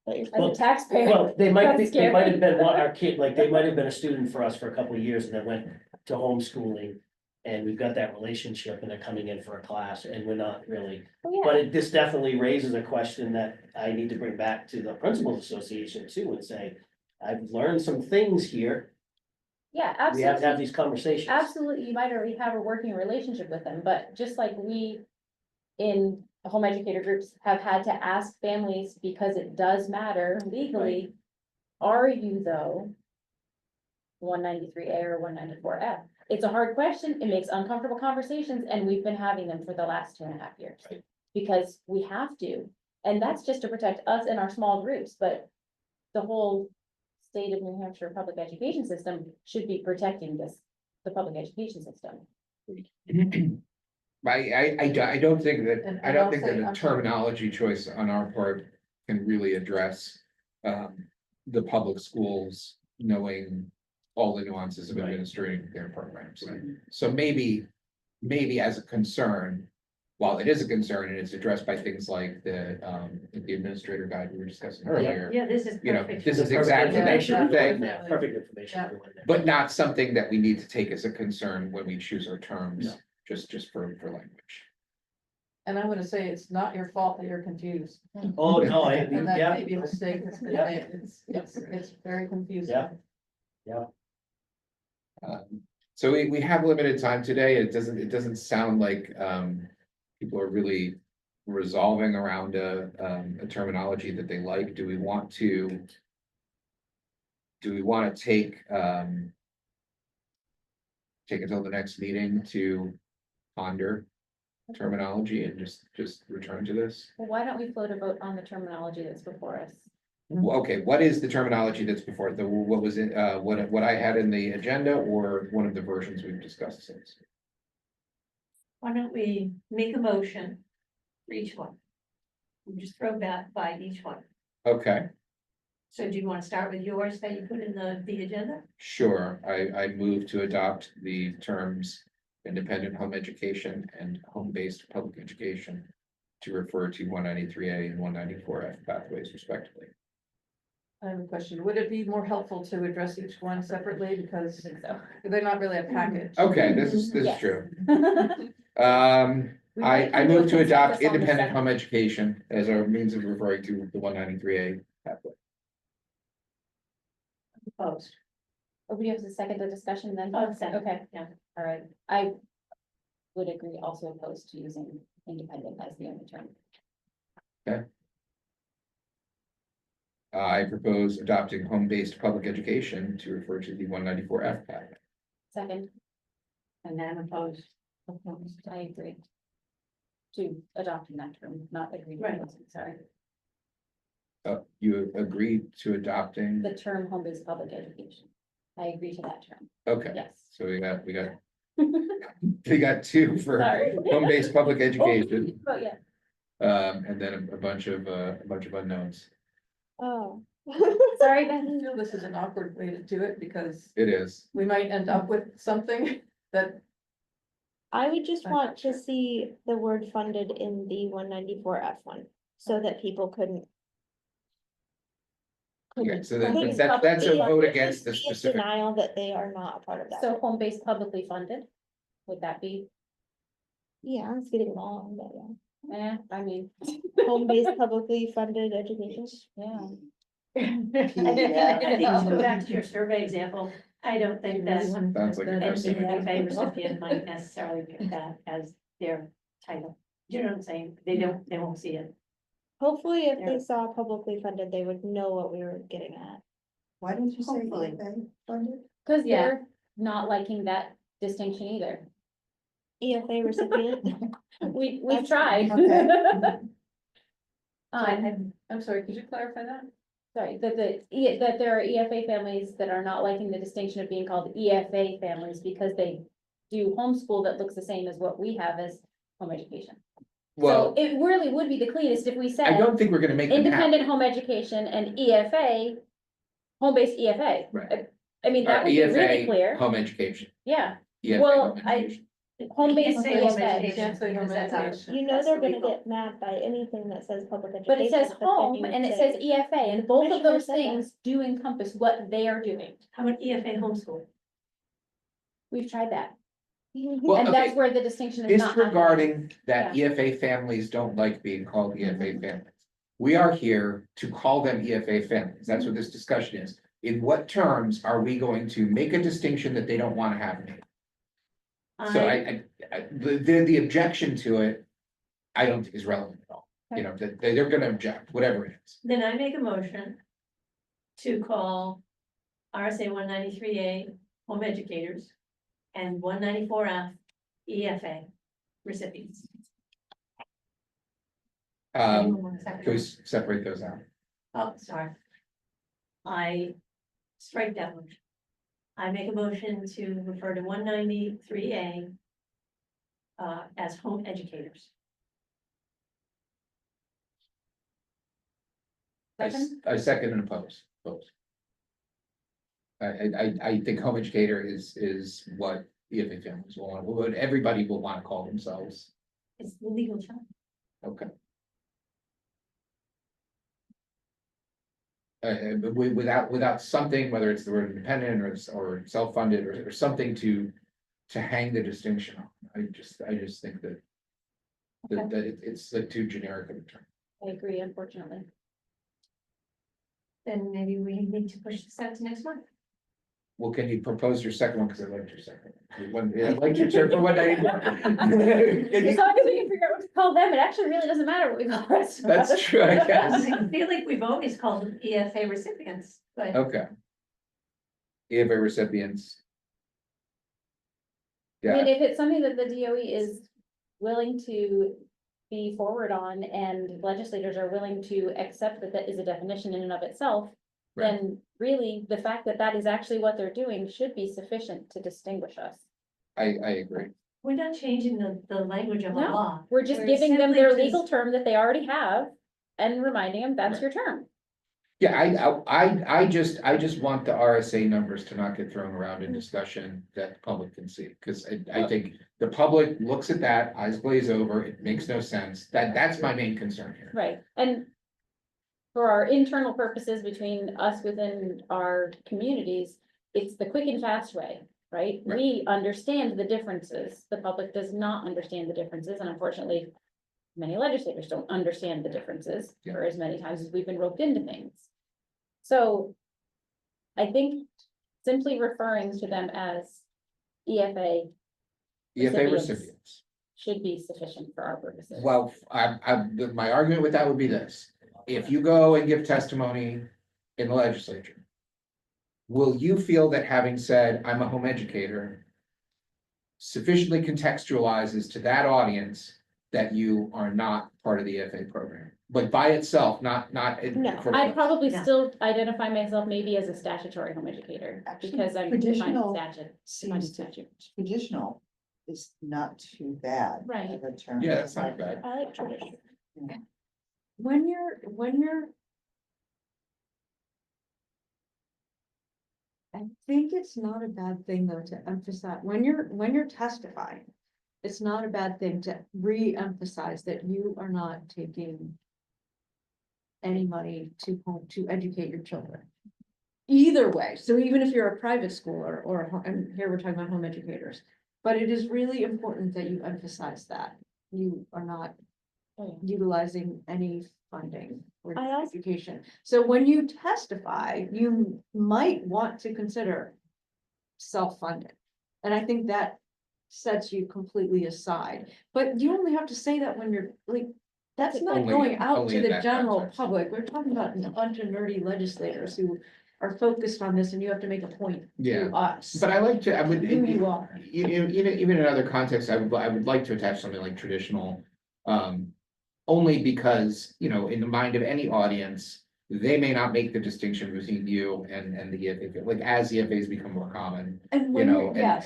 But you're As Well- a taxpayer. Well, they might That's have been scary. our kid, like, they might have been a student for us for a couple of years and then went to homeschooling. And we've got that relationship and they're coming in for a class and we're not really, Oh, but yeah, this definitely raises a question that I need to bring back to the principals association too and say. I've learned some things here, yeah, we have to have absolutely. these conversations. Absolutely, you might already have a working relationship with them, but just like we in home educator groups have had to ask families, because it does matter legally. Are you though 193A or 194F? It's a hard question, it makes uncomfortable conversations, and we've been having them for the last 2.5 years. Right. Because we have to, and that's just to protect us and our small groups, but the whole state of New Hampshire public education system should be protecting this the public education system. I don't think that, And- I and don't I'll think say, that a I'm sorry. terminology choice on our part can really address. The public schools knowing all the nuances of Right. administrating their programs. So maybe as a concern, while it is a concern and it's addressed by things like the administrator guide we were discussing earlier. Yeah, this is You know, perfect. this is Perfect exactly that information sort of to go in thing, there, perfect information Yeah. to go in there. but not something that we need to take as a concern when we choose our terms, No. just for language. And I'm gonna say it's not your fault that you're confused. Oh, no, And that yeah, may be a mistake that's been Yeah. made. It's very confusing. Yeah. So we have limited time today. It doesn't sound like people are really resolving around a terminology that they like. Do we want to take until the next meeting to ponder terminology and just return to this? Well, why don't we float a vote on the terminology that's before us? Okay, what is the terminology that's before what was it, what I had in the agenda or one of the versions we've discussed since? Why don't we make a motion for each one? We just throw that by each one. Okay, So do you want to start with yours that you put in the agenda? sure. I move to adopt the terms independent home education and home-based public education to refer to 193A and 194F pathways respectively. I have a question. Would it be more helpful to address each one separately because I think so. they're not really a package? Okay, this is Yes. true. We I might do a move to adopt consensus on the independent second. home education as our means of referring to the 193A pathway. Opposed. Or would you have to second the discussion then? Oh, second, Okay, yeah. all right. I would agree also opposed to using independent as the only term. I propose adopting home-based public education to refer to the 194F pathway. Second, And then opposed. I agree. To adopting that term, not agree. Right. Sorry, You agreed to adopting, the term home-based public education. I agree to that term, okay, yes. so we got two for Sorry. home-based public education, Oh, yeah. and then a bunch of unknowns. Oh. Sorry, I Beth. feel this is an awkward way to do it because It is, we might end up with something that, I would just I'm want not to sure. see the word funded in the 194F one, so that people couldn't. okay, so couldn't that's a vote be against the in specific. Denial that they are not a part of that. So home-based publicly funded, would that be, Yeah, it's getting long, but yeah. I mean, Home-based publicly funded education. yeah. I think to go back to your survey example, I don't think that Sounds like a an custom. EFA recipient might necessarily pick that as their title. Do you know what I'm saying? They won't see it. Hopefully, if Yeah. they saw publicly funded, they would know what we were getting at. Why didn't you say Hopefully. EFA funded? Cause Yeah. they're not liking that distinction either. EFA recipient. We've tried. Okay. I'm sorry, could you clarify that? Sorry, that there are EFA families that are not liking the distinction of being called EFA families because they do homeschool that looks the same as what we have as home education. So Well, it really would be the cleanest if we I said don't think we're gonna make them independent happy. home education and EFA, home-based EFA. Right. I mean, that would be really EFA, clear, home education. yeah, EFA, Well, home I- education. home-based Can't say home EFA. education, Can't say home because that's our- education. You know That's they're the gonna legal- get mad by anything that says public education. But it says then home you and it say- says EFA, and both of Commissioner those said that. things do encompass what they are doing. How about EFA homeschool? We've tried that, Well, and that's okay, where the distinction is not. happening. disregarding that EFA families don't like being called EFA families. We are here to call them EFA families. That's what this discussion is. In what terms are we going to make a distinction that they don't wanna have made? So the objection to it, I don't think is relevant at all. You know, that they're gonna object, whatever it is. Then I make a motion to call RSA 193A home educators and 194F EFA recipients. Anyone want to second Can we that? separate those out? Oh, sorry. I strike that motion. I make a motion to refer to 193A as home educators. I second and oppose, oppose. I think home educator is what EFA families will want, what everybody will want to call themselves. It's the legal term. Okay. But without something, whether it's the word independent or self-funded or something to hang the distinction on. I just think that it's like too generic of a term. I agree, unfortunately. Then maybe we need to push this out to next month. Well, can you propose your second one? Because I liked your second. I liked your term for what I. As long as we can figure out what to call them, it actually really doesn't matter what we call the rest of us. That's true, I guess. I feel like we've always called them EFA recipients, but Okay. EFA recipients. I Yeah, mean, if it's something that the DOE is willing to be forward on and legislators are willing to accept that that is a definition in and of itself, Right. then really the fact that that is actually what they're doing should be sufficient to distinguish us. I agree. we're not changing the language of the No, law. We're just We're giving them simply their just- legal term that they already have and reminding them that's Right. your term. Yeah, I just want the RSA numbers to not get thrown around in discussion that the public can see, because I think the public looks at that, eyes glaze over, it makes no sense. That's my main concern here. Right, and for our internal purposes between us within our communities, it's the quick and fast way, right? Right. We understand the differences. The public does not understand the differences, and unfortunately, many legislators don't understand the differences Yeah. for as many times as we've been roped into things. So I think simply referring to them as EFA EFA Recipients. recipients. should be sufficient for our purposes. Well, my argument with that would be this, if you go and give testimony in the legislature. Will you feel that having said, I'm a home educator. Sufficiently contextualizes to that audience that you are not part of the EFA program, but by itself, not. No, I'd probably Yeah. still identify myself maybe as a statutory home educator, Actually, because I'm defined traditional statute. defined Seems to, statute. traditional is not too bad. Right. Of a term. Yeah, that's not bad. I like tradition. When you're. I think it's not a bad thing though to emphasize, when you're testifying, it's not a bad thing to re-emphasize that you are not taking any money to educate your children. Either way, so even if you're a private school and here we're talking about home educators, but it is really important that you emphasize that you are not utilizing any funding for I also- education. So when you testify, you might want to consider self-funded. And I think that sets you completely aside, but you only have to say that when you're like, that's not Only- going out only to in the that general context. public. We're talking about a bunch of nerdy legislators who are focused on this and you have to make a point Yeah, to us. But I like to, I would. Who you are. Even in other contexts, I would like to attach something like traditional. Only because, in the mind of any audience, they may not make the distinction between you and the EFA, like as EFAs become more common. And when you're, yes.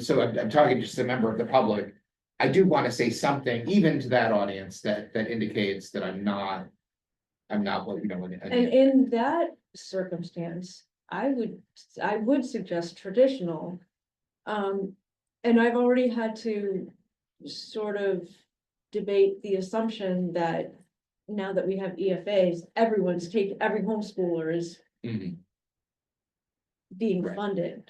So I'm talking just a member of the public. I do want to say something even to that audience that indicates that I'm not what, And in that circumstance, I would suggest traditional. And I've already had to sort of debate the assumption that now that we have EFAs, every homeschooler is Mhm. being Right. funded.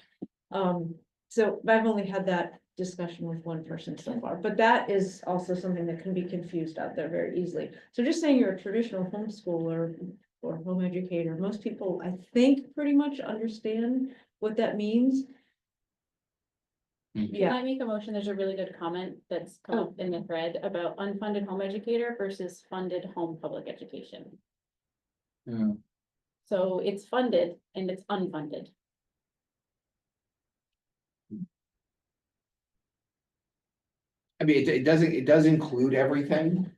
So I've only had that discussion with one person so far, but that is also something that can be confused out there very easily. So just saying you're a traditional homeschooler or home educator, most people, I think, pretty much understand what that means. Mhm. Can Yeah, I make a motion? There's a really good comment that's come up in the thread about unfunded home educator versus funded home public education. Yeah. So it's funded and it's unfunded. I mean, it does include everything.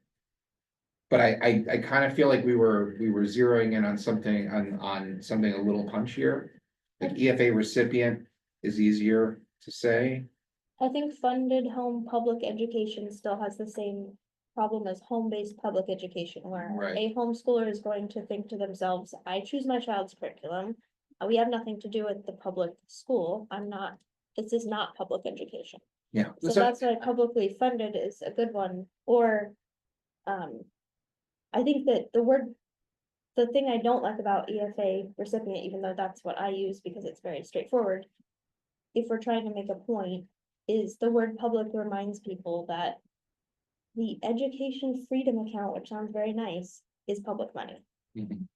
But I kind of feel like we were zeroing in on something a little punchier. Like EFA recipient is easier to say. I think funded home public education still has the same problem as home-based public education, where Right. a homeschooler is going to think to themselves, I choose my child's curriculum. We have nothing to do with the public school. This is not public education. Yeah. So that's why publicly funded is a good one, or, I think that the thing I don't like about EFA recipient, even though that's what I use because it's very straightforward. If we're trying to make a point, is the word public reminds people that the education freedom account, which sounds very nice, is public money. Mhm.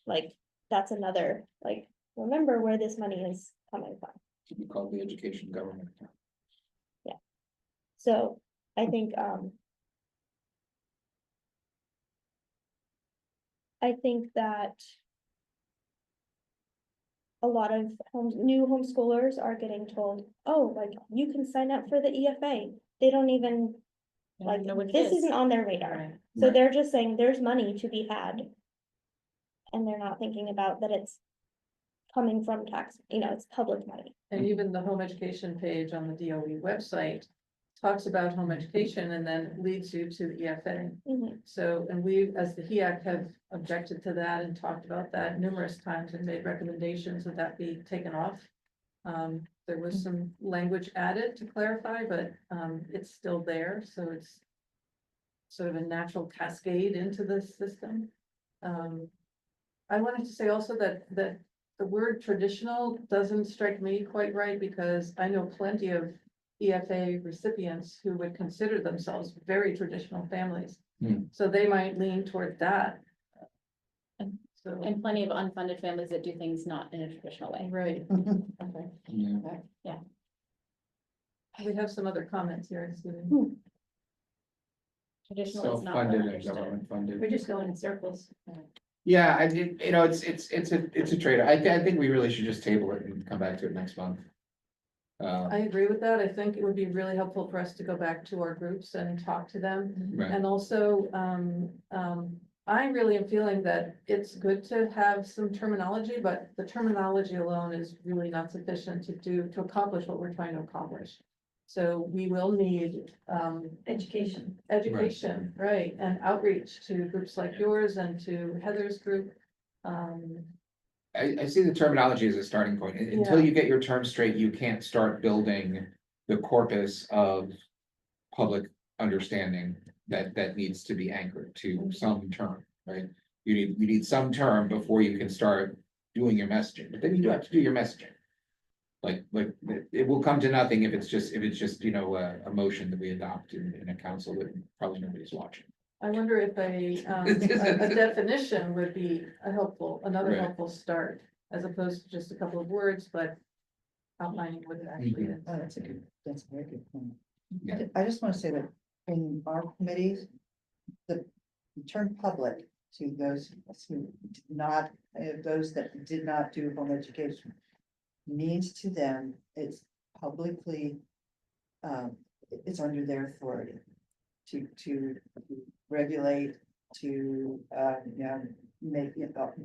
Like, that's another, like, remember where this money is coming from. To be called the education government. So I think, that a lot of new homeschoolers are getting told, oh, like, you can sign up for the EFA. They don't even, like, know what it this is. isn't on their radar. Right. So Right. they're just saying there's money to be had. And they're not thinking about that it's coming from tax, it's public money. And even the home education page on the DOE website talks about home education and then leads you to the EFA. Mhm. So, and we, as the HEAC, have objected to that and talked about that numerous times and made recommendations that that be taken off. There was some language added to clarify, but, it's still there, so it's sort of a natural cascade into the system. I wanted to say also that the word traditional doesn't strike me quite right, because I know plenty of EFA recipients who would consider themselves very traditional families. Hmm. So they might lean toward that. And- So, And plenty of unfunded families that do things not in a traditional way. right, okay. Yeah. We have some other comments here, Stephen. Traditional is not well Self-funded and understood. government funded. We're just going in circles. Yeah, I did, it's a trade. I think we really should just table it and come back to it next month. I agree with that. I think it would be really helpful for us to go back to our groups and talk to them. Right, And also, I really am feeling that it's good to have some terminology, but the terminology alone is really not sufficient to accomplish what we're trying to accomplish. So we will need, education, right, and outreach to groups like yours and to Heather's group. I see the terminology as a starting point. Until Yeah. you get your terms straight, you can't start building the corpus of public understanding that needs to be anchored to some term, right? You need some term before you can start doing your messaging, but then you do have to do your messaging. Like, it will come to nothing if it's just, a motion that we adopt in a council that probably nobody's watching. I wonder if a definition would be another Right. helpful start, as opposed to just a couple of words, but outlining what it actually is. Oh, that's a very good point. Yeah. I just want to say that in our committees, the term public to those who did not, those that did not do home education means to them, it's publicly, it's under their authority to regulate, to,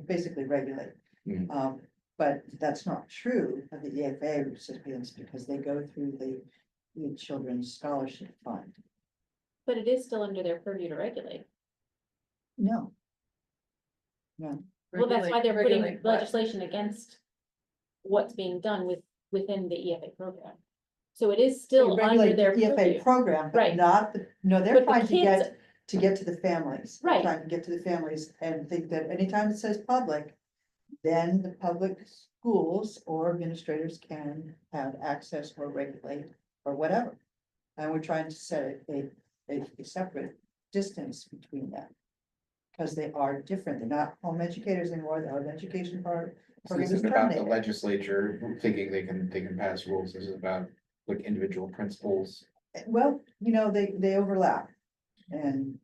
basically regulate. Mm. But that's not true of the EFA recipients, because they go through the Children's Scholarship Fund. But it is still under their purview to regulate. No. No, Well, that's why they're putting Regulate what? legislation against what's being done within the EFA program. So it is still they under regulate their the EFA purview. program, but Right. not, no, they're But the trying to kids- get to the families. They're Right. Trying to get to the families and think that anytime it says public, then the public schools or administrators can have access or regulate or whatever. And we're trying to set a separate distance between them. Because they are different. They're not home educators anymore. The home education part. So program this is isn't about the terminated. legislature thinking they can pass rules. This is about like individual principles. Well, they overlap. And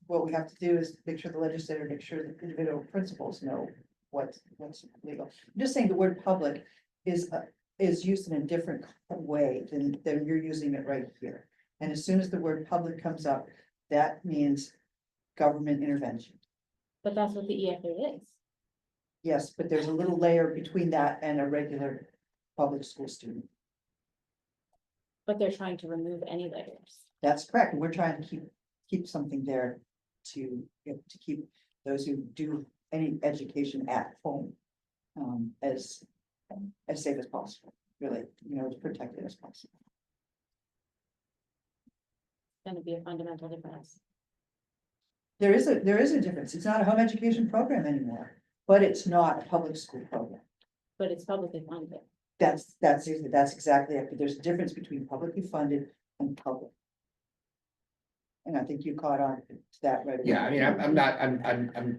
what we have to do is make sure the legislator, make sure the individual principals know what's legal. I'm just saying the word public is used in a different way than you're using it right here. And as soon as the word public comes up, that means government intervention. But that's what the EFA is. Yes, but there's a little layer between that and a regular public school student. But they're trying to remove any layers. That's correct. And we're trying to keep something there to, to keep those who do any education at home as safe as possible, really, as protected as possible. Gonna be a fundamental difference. There is a difference. It's not a home education program anymore, but it's not a public school program. But it's publicly funded. That's exactly it. But there's a difference between publicly funded and public. And I think you caught on to that right away. Yeah, I mean,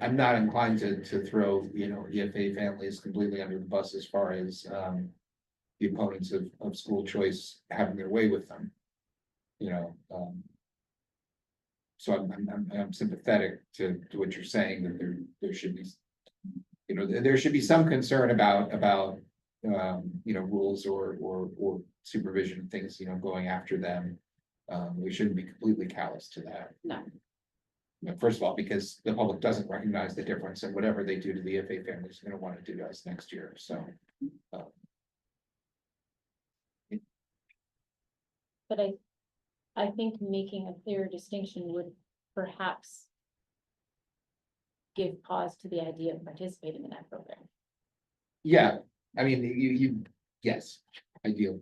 I'm not inclined to throw, EFA families completely under the bus as far as, the opponents of school choice having their way with them. So I'm sympathetic to what you're saying, that there should be, there should be some concern about, rules or supervision of things, going after them. We shouldn't be completely callous to that. No. First of all, because the public doesn't recognize the difference, and whatever they do to the FA families, they're gonna want to do to us next year, so. But I think making a clearer distinction would perhaps give pause to the idea of participating in that program. Yeah, I mean, yes, ideally.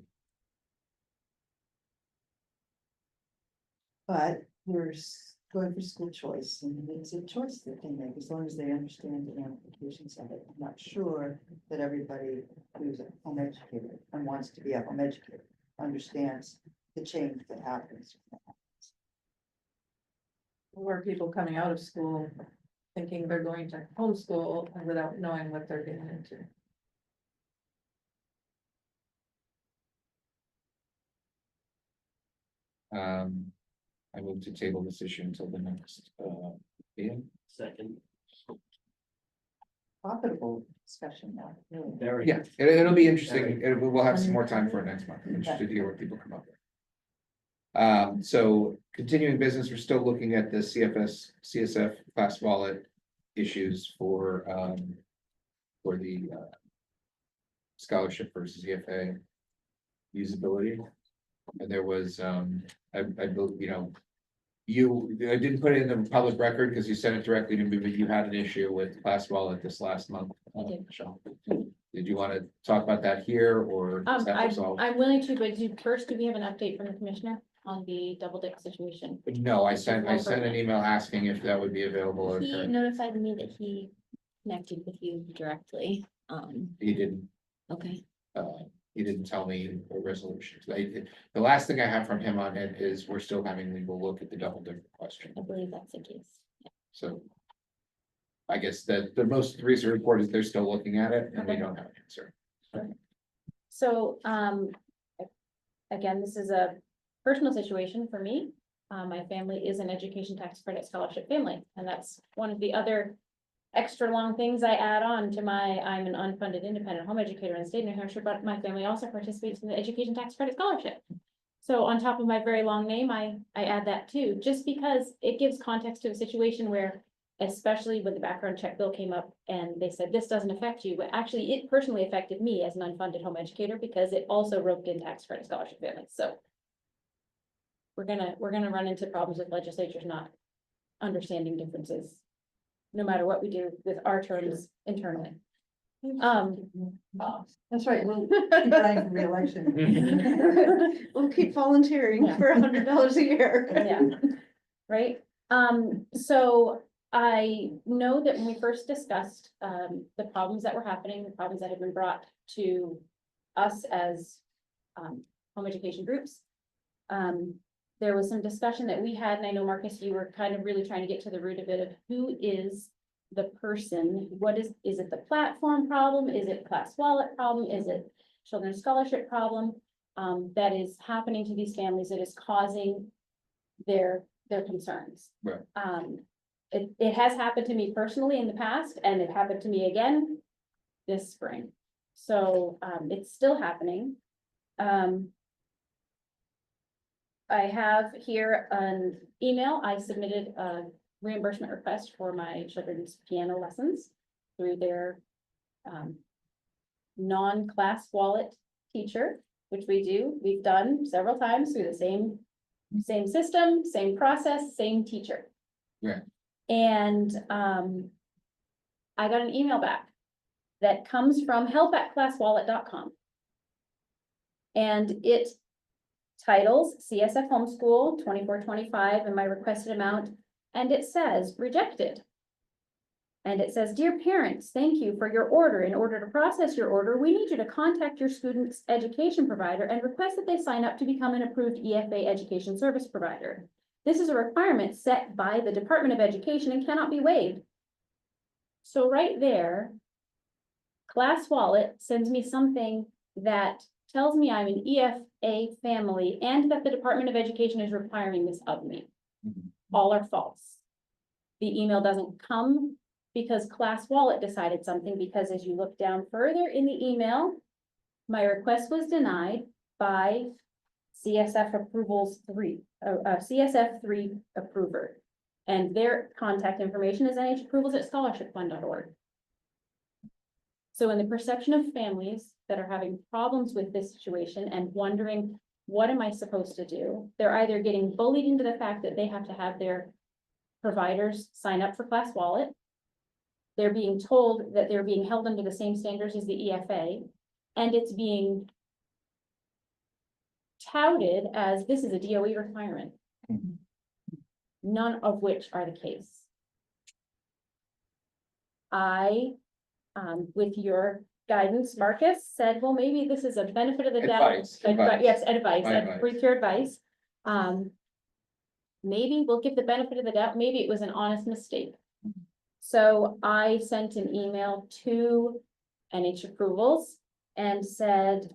But we're going for school choice, and it's a choice that they make, as long as they understand the implications of it. I'm not sure that everybody who's a home educator and wants to be a home educator understands the change that happens. Or people coming out of school thinking they're going to homeschool and without knowing what they're getting into. I move to table this issue until the next, meeting. Second, Profitable discussion now, really. very. Yeah, it'll be interesting. We'll have some more time for it next month. I'm interested to hear what people come up with. So continuing business, we're still looking at the CSF class wallet issues for the scholarship versus EFA usability. And there was, I didn't put it in the public record because you sent it directly to me, but you had an issue with class wallet this last month. I did. Michelle. Did you want to talk about that here, or is that resolved? I'm willing to, but do we have an update from the commissioner on the double dip situation? No, I sent an email asking if that would be available. or He notified me that he connected with you directly. He didn't, Okay. he didn't tell me a resolution. The last thing I have from him on it is we're still having legal look at the double dip question. I believe that's the case. So I guess that the most recent report is they're still looking at it and we Okay. don't have an answer. So, again, this is a personal situation for me. My family is an education tax credit scholarship family, and that's one of the other extra long things I add on to I'm an unfunded independent home educator in the state of New Hampshire, but my family also participates in the education tax credit scholarship. So on top of my very long name, I add that too, just because it gives context to a situation where, especially when the background check bill came up and they said, this doesn't affect you, but actually it personally affected me as an unfunded home educator because it also roped in tax credit scholarship families, so. We're gonna run into problems with legislatures not understanding differences, no matter what we do with our terms internally. That's right, we'll keep running for reelection. We'll keep volunteering Yeah. for $100 a year. Yeah, right, so I know that when we first discussed, the problems that were happening, the problems that had been brought to us as, home education groups. There was some discussion that we had, and I know Marcus, you were kind of really trying to get to the root of it, of who is the person, is it the platform problem, is it class wallet problem, is it children's scholarship problem? That is happening to these families, that is causing their concerns. Right. It has happened to me personally in the past, and it happened to me again this spring. So, it's still happening. I have here an email. I submitted a reimbursement request for my children's piano lessons through their non-class wallet teacher, which we've done several times through the same system, same process, same teacher. Yeah. And, I got an email back that comes from help@classwallet.com. And it titles CSF homeschool 24-25 and my requested amount, and it says rejected. And it says, dear parents, thank you for your order. In order to process your order, we need you to contact your student's education provider and request that they sign up to become an approved EFA education service provider. This is a requirement set by the Department of Education and cannot be waived. So right there, Class Wallet sends me something that tells me I'm an EFA family and that the Department of Education is requiring this of me. Mhm. All are false. The email doesn't come because Class Wallet decided something, because as you look down further in the email, my request was denied by CSF CSF 3 approver. And their contact information is NHApprovals@scholarshipfund.org. So in the perception of families that are having problems with this situation and wondering, what am I supposed to do? They're either getting bullied into the fact that they have to have their providers sign up for Class Wallet. They're being told that they're being held under the same standards as the EFA, and it's being touted as this is a DOE requirement. Mhm. None of which are the case. I, with your guidance, Marcus, said, well, maybe this is a benefit of the doubt. Advice, advice. Yes, advice, My advice. with your advice. Maybe we'll give the benefit of the doubt, maybe it was an honest mistake. So I sent an email to NHApprovals and said,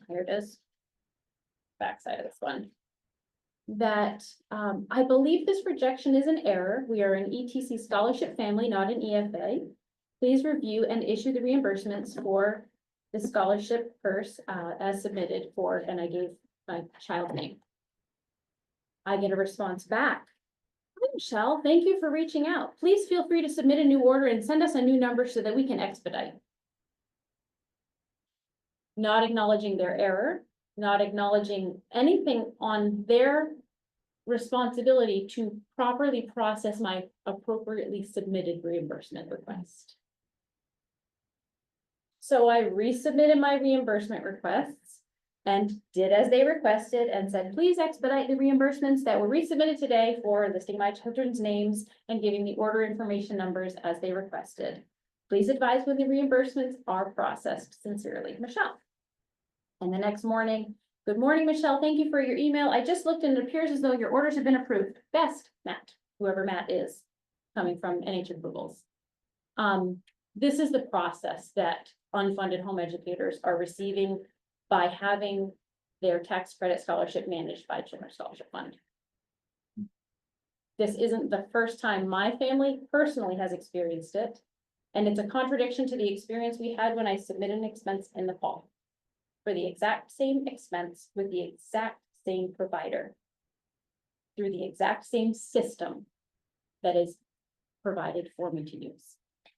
here it is. Backside of this one. That, I believe this rejection is an error. We are an ETC scholarship family, not an EFA. Please review and issue the reimbursements for the scholarship purse, as submitted for, and I gave my child name. I get a response back. Hi, Michelle, thank you for reaching out. Please feel free to submit a new order and send us a new number so that we can expedite. Not acknowledging their error, not acknowledging anything on their responsibility to properly process my appropriately submitted reimbursement request. So I resubmitted my reimbursement requests and did as they requested and said, please expedite the reimbursements that were resubmitted today for listing my children's names and giving the order information numbers as they requested. Please advise when the reimbursements are processed. Sincerely, Michelle. And the next morning, good morning, Michelle. Thank you for your email. I just looked and it appears as though your orders have been approved. Best, Matt, whoever Matt is, coming from NHApprovals. This is the process that unfunded home educators are receiving by having their tax credit scholarship managed by Children's Scholarship Fund. This isn't the first time my family personally has experienced it, and it's a contradiction to the experience we had when I submitted an expense in the fall for the exact same expense with the exact same provider through the exact same system that is provided for me to use.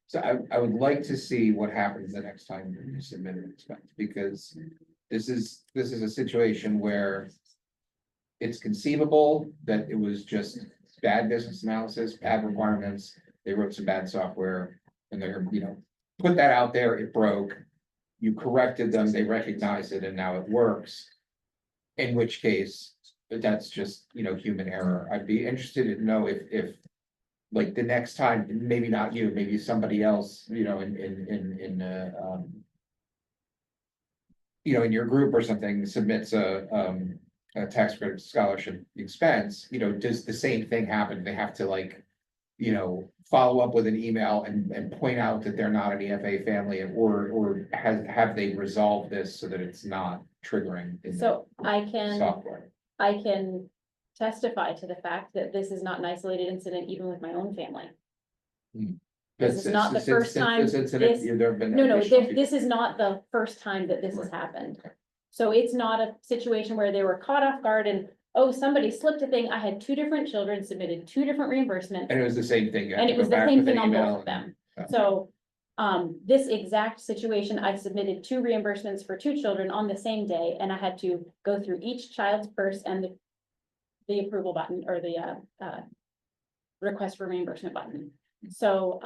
So I would like to see what happens the next time you submit an expense, because this is a situation where it's conceivable that it was just bad business analysis, bad requirements, they wrote some bad software, and they're, put that out there, it broke. You corrected them, they recognized it, and now it works. In which case, that's just, human error. I'd be interested to know if like the next time, maybe not you, maybe somebody else, in your group or something submits a tax credit scholarship expense, does the same thing happen? They have to follow up with an email and point out that they're not an EFA family, or have they resolved this so that it's not triggering in the So I software? can testify to the fact that this is not an isolated incident, even with my own family. This is not the first time this- No, this is not the first time that this has happened. So it's not a situation where they were caught off guard and, oh, somebody slipped a thing. I had two different children submitted two different reimbursements. And it was the same thing. You had And to it go was the back same with an thing on email both of them. and- So This exact situation, I submitted 2 reimbursements for 2 children on the same day, and I had to go through each child's purse and the approval button or the, request for reimbursement button. So,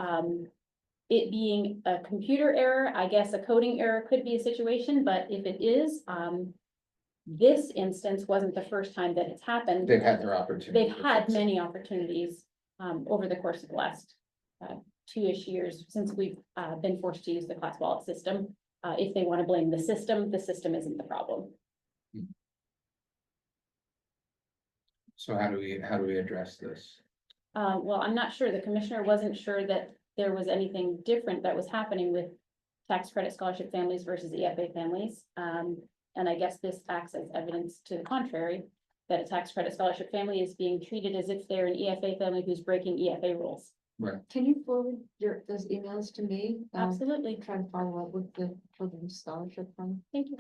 it being a computer error, I guess a coding error could be a situation, but if it is, this instance wasn't the first time that it's happened. They've had their opportunity. They've had many opportunities, over the course of the last, 2-ish years since we've, been forced to use the class wallet system. If they want to blame the system isn't the problem. So how do we address this? Well, I'm not sure. The commissioner wasn't sure that there was anything different that was happening with tax credit scholarship families versus EFA families. And I guess this acts as evidence to the contrary, that a tax credit scholarship family is being treated as if they're an EFA family who's breaking EFA rules. Can you forward those emails to me? Absolutely. Try to follow up with the children's scholarship fund. Thank you.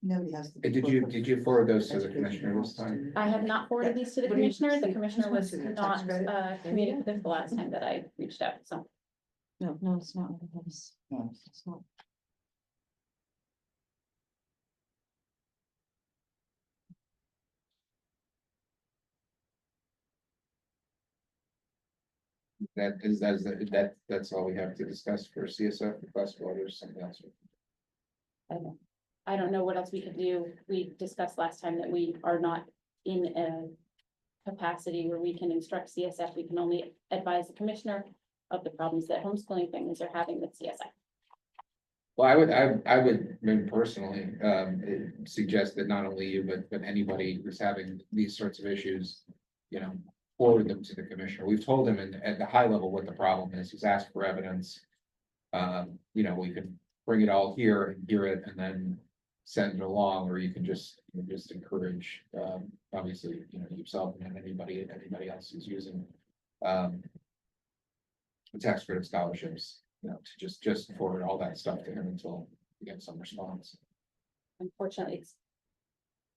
Nobody has. the Did you forward those to the commissioner this time? I have not forwarded these to the What do you commissioner. The see? commissioner was Just want to see the not, tax credit. communicative the last time that I reached out, so. No, it's not. It's No. not. That's all we have to discuss for CSF request orders, something else. I don't know what else we could do. We discussed last time that we are not in a capacity where we can instruct CSF. We can only advise the commissioner of the problems that homeschooling families are having with CSF. Well, I would maybe personally, suggest that not only you, but anybody who's having these sorts of issues, forward them to the commissioner. We've told him at the high level what the problem is. He's asked for evidence. We could bring it all here and hear it and then send it along, or you can just encourage, obviously, yourself and anybody else who's using, the tax credit scholarships, to just forward all that stuff to him until we get some response. Unfortunately, it's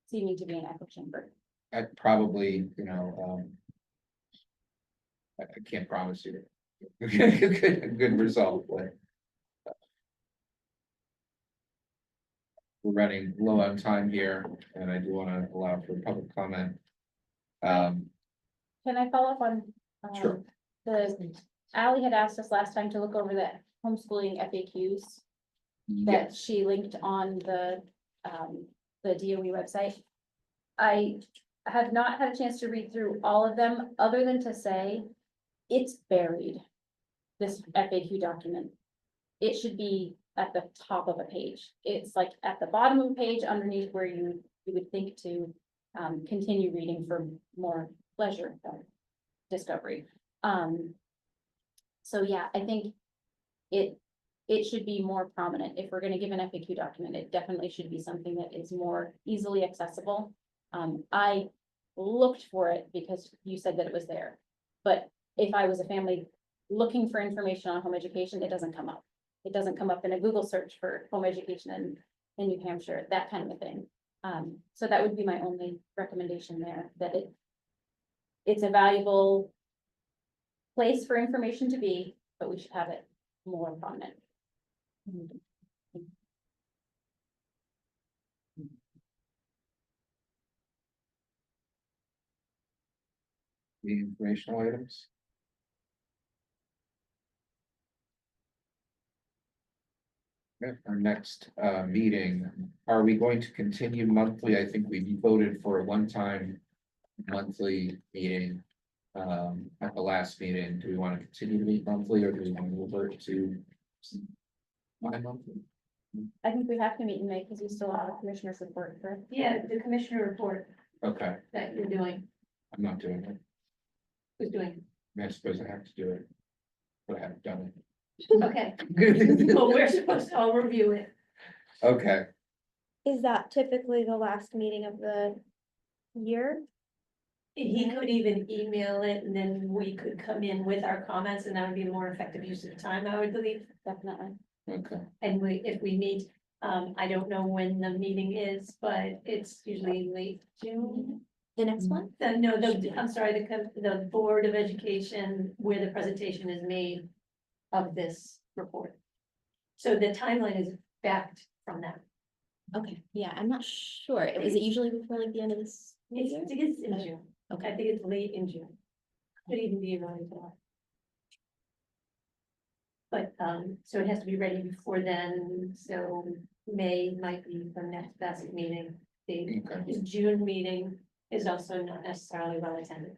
seeming to be an echo chamber. I probably, I can't promise you a good result, but we're running low on time here, and I do want to allow for public comment. Can I follow up on? Sure. Ally had asked us last time to look over the homeschooling FAQs that Yes, she linked on the DOE website. I have not had a chance to read through all of them, other than to say it's buried, this FAQ document. It should be at the top of a page. It's like at the bottom of a page underneath where you would think to continue reading for more pleasure discovery. So yeah, I think it should be more prominent. If we're gonna give an FAQ document, it definitely should be something that is more easily accessible. I looked for it because you said that it was there. But if I was a family looking for information on home education, it doesn't come up. It doesn't come up in a Google search for home education in New Hampshire, that kind of a thing. So that would be my only recommendation there, that it's a valuable place for information to be, but we should have it more prominent. the informational items. Okay, our next meeting, are we going to continue monthly? I think we voted for a one-time monthly meeting. At the last meeting, do we want to continue to meet monthly, or do we want to revert to bi-monthly? I think we have to meet in May because we still have a commissioner's report, correct? Yeah, the commissioner report Okay, that you're doing, I'm not doing it. who's doing, I suppose I have to do it, but I haven't done okay. it. Well, we're supposed to all review it. Okay, Is that typically the last meeting of the year? He could even email it and then we could come in with our comments and that would be a more effective use of the time, I would believe. Definitely. okay. And if we meet, I don't know when the meeting is, but it's usually late June. The next one? I'm sorry, the Board of Education, where the presentation is made of this report. So the timeline is backed from that. Okay, yeah, I'm not sure. Is it usually before like the end of this It's, year? I think it's in June. I Okay, think it's late in June. Could even be early July. But, so it has to be ready before then, so May might be the next best meeting. The Okay. June meeting is also not necessarily well attended.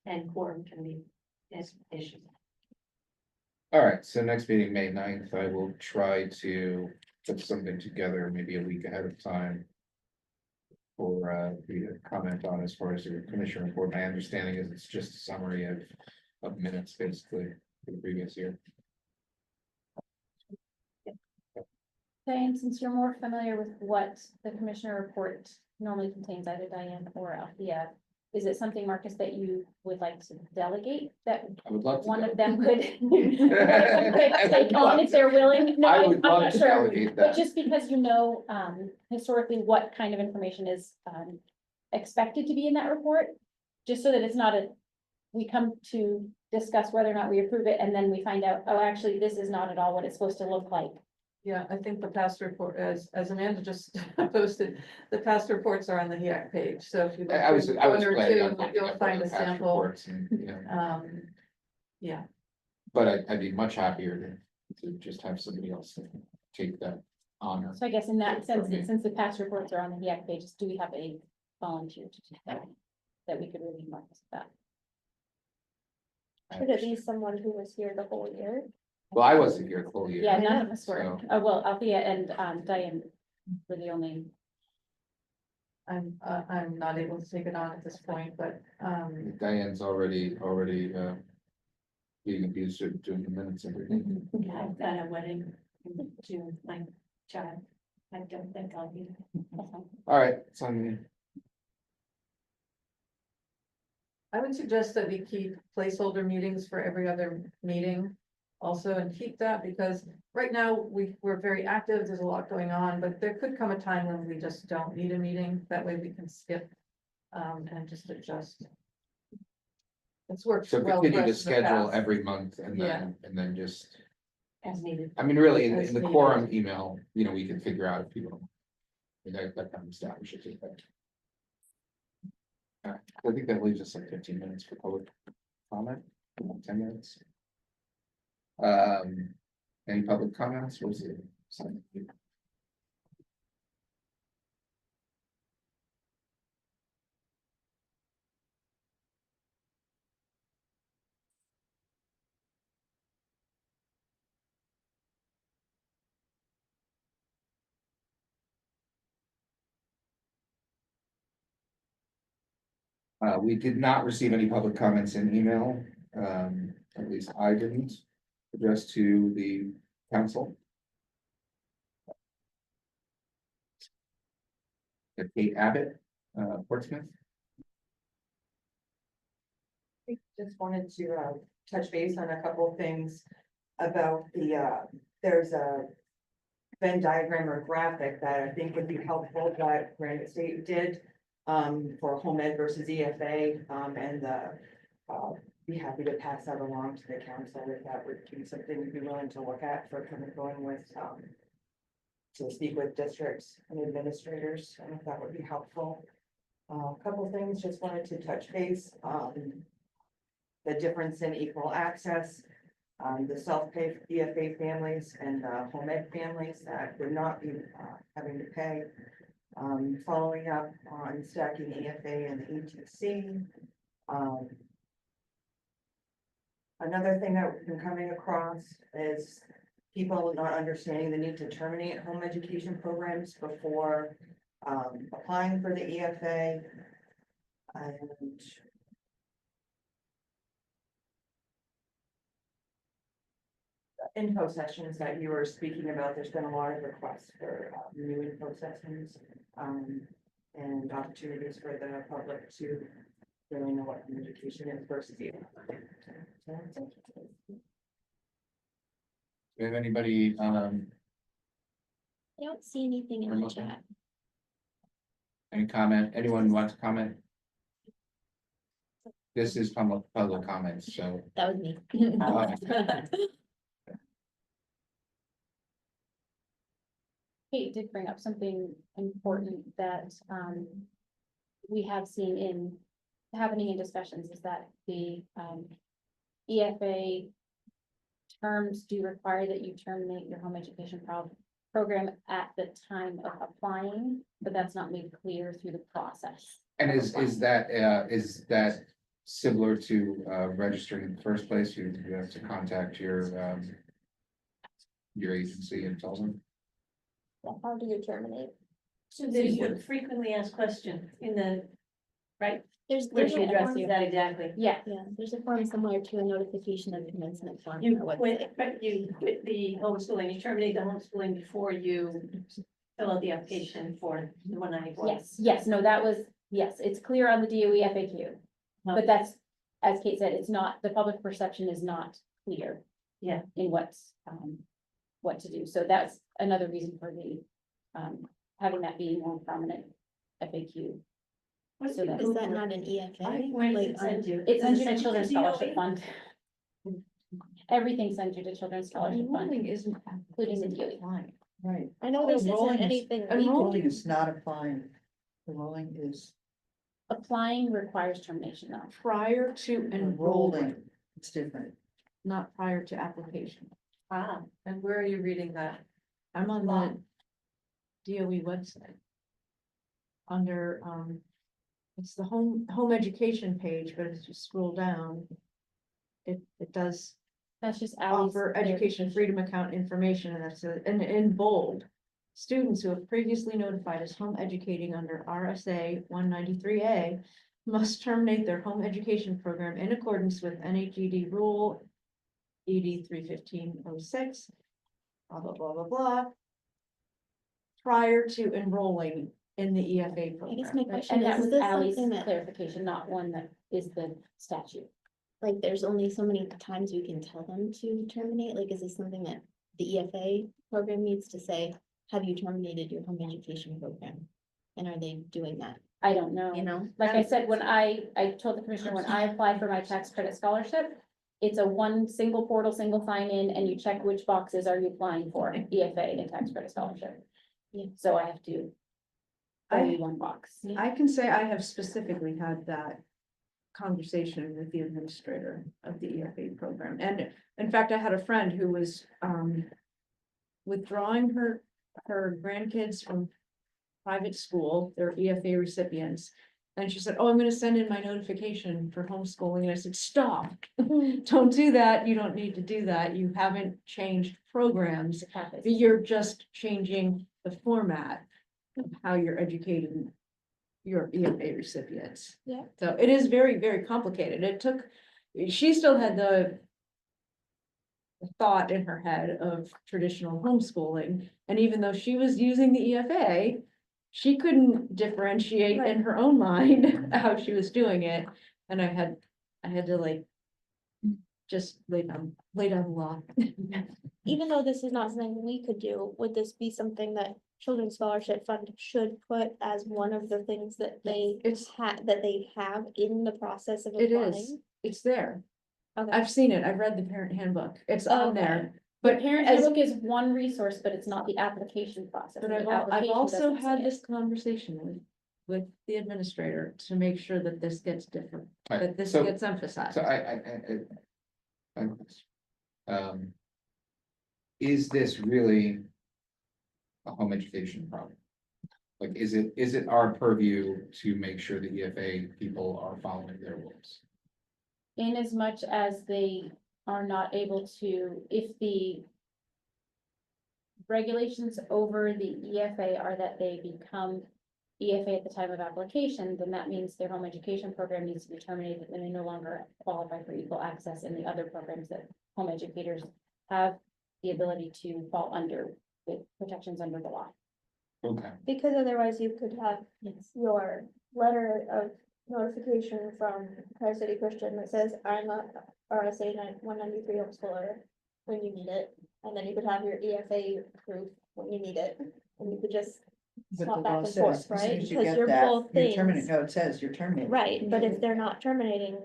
And quorum can be an issue. All right, so next meeting, May 9th, I will try to put something together, maybe a week ahead of time. For you to comment on as far as the commission report. My understanding is it's just a summary of minutes basically for the previous year. Diane, since you're more familiar with what the commissioner report normally contains, either Diane or Althea, is it something, Marcus, that you would like to delegate, that I would love to. one of delegate. them could one of them could take on if they're willing? No, I I'm would not love to sure. delegate But that. just because you know, historically, what kind of information is, expected to be in that report, just so that it's not we come to discuss whether or not we approve it, and then we find out, oh, actually, this is not at all what it's supposed to look like. Yeah, I think the past report, as Amanda just posted, the past reports are on the HEAC page, so if you I look was through I was one or planning on two, looking you'll up find other a past sample. reports and, you know, Yeah, but I'd be much happier to just have somebody else take that honor. So I guess in that sense, Okay. since the past reports are on the HEAC pages, do we have a volunteer to do that? That we could really Marcus that? Should it be someone who was here the whole year? Well, I wasn't here the whole year. Yeah, none of us were. So- Oh, well, Althea and Diane were the only. I'm not able to take it on at this point, but, Diane's already being abused at doing the minutes and everything. Yeah, I've got a wedding in June, my child. I don't think I'll be. All right, it's on me. I would suggest that we keep placeholder meetings for every other meeting also, and keep that, because right now we're very active, there's a lot going on, but there could come a time when we just don't need a meeting, that way we can skip, and just adjust. It's worked So well for continue to us in the schedule past. every month and Yeah. then just, As needed. I mean, really, in As the needed. quorum email, you know, we can figure out if people don't. That kind of stuff, we should take that. All right, I think that leaves us like 15 minutes for public comment, 10 minutes. Any public comments? Was it? We did not receive any public comments in email, at least I didn't, addressed to the council. Kate Abbott, Portsmouth. I just wanted to touch base on a couple of things about there's a Venn diagram or graphic that I think would be helpful that Granite State did for home ed versus EFA, and be happy to pass that along to the council if that would be something we'd be willing to look at for kind of going with to speak with districts and administrators, and if that would be helpful. A couple of things, just wanted to touch base, the difference in equal access, the self-pay EFA families and home ed families that would not be having to pay. Following up on stacking EFA and ETC. Another thing that we've been coming across is people not understanding the need to terminate home education programs before applying for the EFA. And info sessions that you were speaking about, there's been a lot of requests for new info sessions, and opportunities for the public to really know what home education is versus the. Do we have anybody, I don't see anything in the Okay. chat. Any comment? Anyone want to comment? This is public comments, so. That was me. Kate did bring up something important that, we have seen happening in discussions is that the, EFA terms do require that you terminate your home education program at the time of applying, but that's not made clear through the process. And is that similar to registering in the first place? You have to contact your agency and tell them? How do you terminate? So there's a frequently asked question in the, right, There's, where there's she a addresses form, that exactly. Yeah, yeah, there's a form similar to a notification of commencement form. You on our quit, website. but you quit the homeschooling, you terminate the homeschooling before you fill out the application for the 194. yes, no, that was, yes, it's clear on the DOE FAQ. But that's, as Kate said, it's not, the public perception is not clear. Yeah. In what's, what to do. So that's another reason for the, having that be more prominent FAQ. What's So the that- Is that Google- not an EFA? Where does Like, it send you? It sends you Does to it Children's send you to Scholarship DOE? Fund. Everything sends you to Children's Scholarship Fund, Enrolling isn't. including the DOE. applying. Right. I know this isn't Enrolling is- anything. Enrolling is not applying. Enrolling is Applying requires termination though. Prior to enrolling. enrolling, It's different. not prior to application. Ah, And where are you reading that? I'm on the DOE website. Under, it's the home education page, but as you scroll down, it does That's just Ally's. offer education freedom account information, and that's in bold. Students who have previously notified as home educating under RSA 193A must terminate their home education program in accordance with NHED Rule ED 31506, blah, blah, blah, blah, blah, prior to enrolling in the EFA I guess program. my question And is, that is was this Ally's something that, clarification, not one that is the statute. like, there's only so many times we can tell them to terminate? Like, is this something that the EFA program needs to say, have you terminated your home education program? And are they doing that, I don't know. you know? Like I said, when I told the commissioner, when I applied for my tax credit scholarship, it's a one single portal, single sign in, and you check which boxes are you applying for, EFA and tax credit scholarship. Yeah. So I have to. Only one box. I can say I have specifically had that conversation with the administrator of the EFA program. And in fact, I had a friend who was withdrawing her grandkids from private school, they're EFA recipients. And she said, oh, I'm gonna send in my notification for homeschooling. And I said, stop, don't do that. You don't need to do that. You haven't changed programs. You're just changing the format of how you're educating your EFA recipients. Yeah. So it is very, very complicated. It took, she still had the thought in her head of traditional homeschooling. And even though she was using the EFA, she couldn't differentiate in her own mind how she was doing it. And I had to like just lay down the law. Even though this is not something we could do, would this be something that Children's Scholarship Fund should put as one of the things that they that they have in the process of It applying? is, it's there. Okay. I've seen it. I've read the parent handbook. It's Oh, on okay. there. The But parent as, handbook is one resource, but it's not the application process. but The I've application also doesn't had say it. this conversation with the administrator to make sure that this gets different, Right, that this so- gets emphasized. So is this really a home education problem? Like, is it our purview to make sure the EFA people are following their rules? In as much as they are not able to, if the regulations over the EFA are that they become EFA at the time of application, then that means their home education program needs to be terminated and they no longer qualify for equal access in the other programs that home educators have the ability to fall under with protections under the law. Okay, Because otherwise you could have your letter of notification from Tri-City Christian that says, I'm a RSA 193 homeschooler when you need it. And then you could have your EFA proof when you need it. And you could just But swap the back law and says, forth, as soon right? as you Because get you're that, both you're things. terminating, no, it says you're terminating. Right, but if they're not terminating,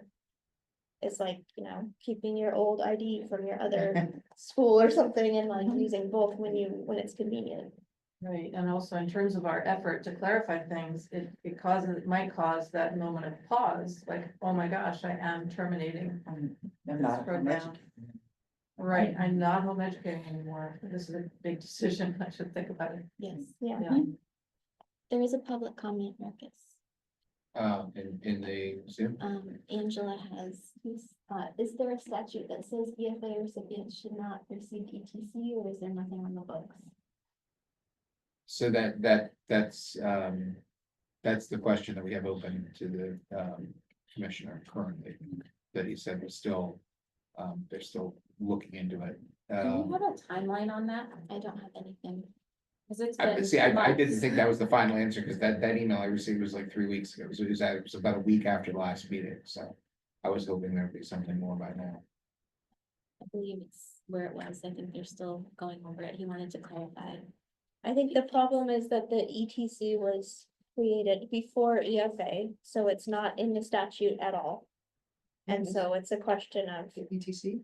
it's like, you know, keeping your old ID from your other school or something and like using both when it's convenient. Right, and also in terms of our effort to clarify things, it might cause that moment of pause, like, oh my gosh, I am terminating. I'm not a Scroll home down. educator. Right, I'm not home educating anymore. This is a big decision. I should think about it. Yes, Yeah. Yeah. there is a public comment, Marcus. In the Zoom. Angela has, is there a statute that says EFA recipients should not receive ETC, or is there nothing on the books? So that's the question that we have open to the commissioner currently, that he said was still, they're still looking into it. Do you have a timeline on that? I don't have anything. Cause it's I been see, I didn't months. think that was the final answer, because that email I received was like 3 weeks ago, so it was about a week after the last meeting, so I was hoping there'd be something more by now. I believe it's where it was. I think they're still going over it. He wanted to clarify. I think the problem is that the ETC was created before EFA, so it's not in the statute at all. And so it's a question of, ETC?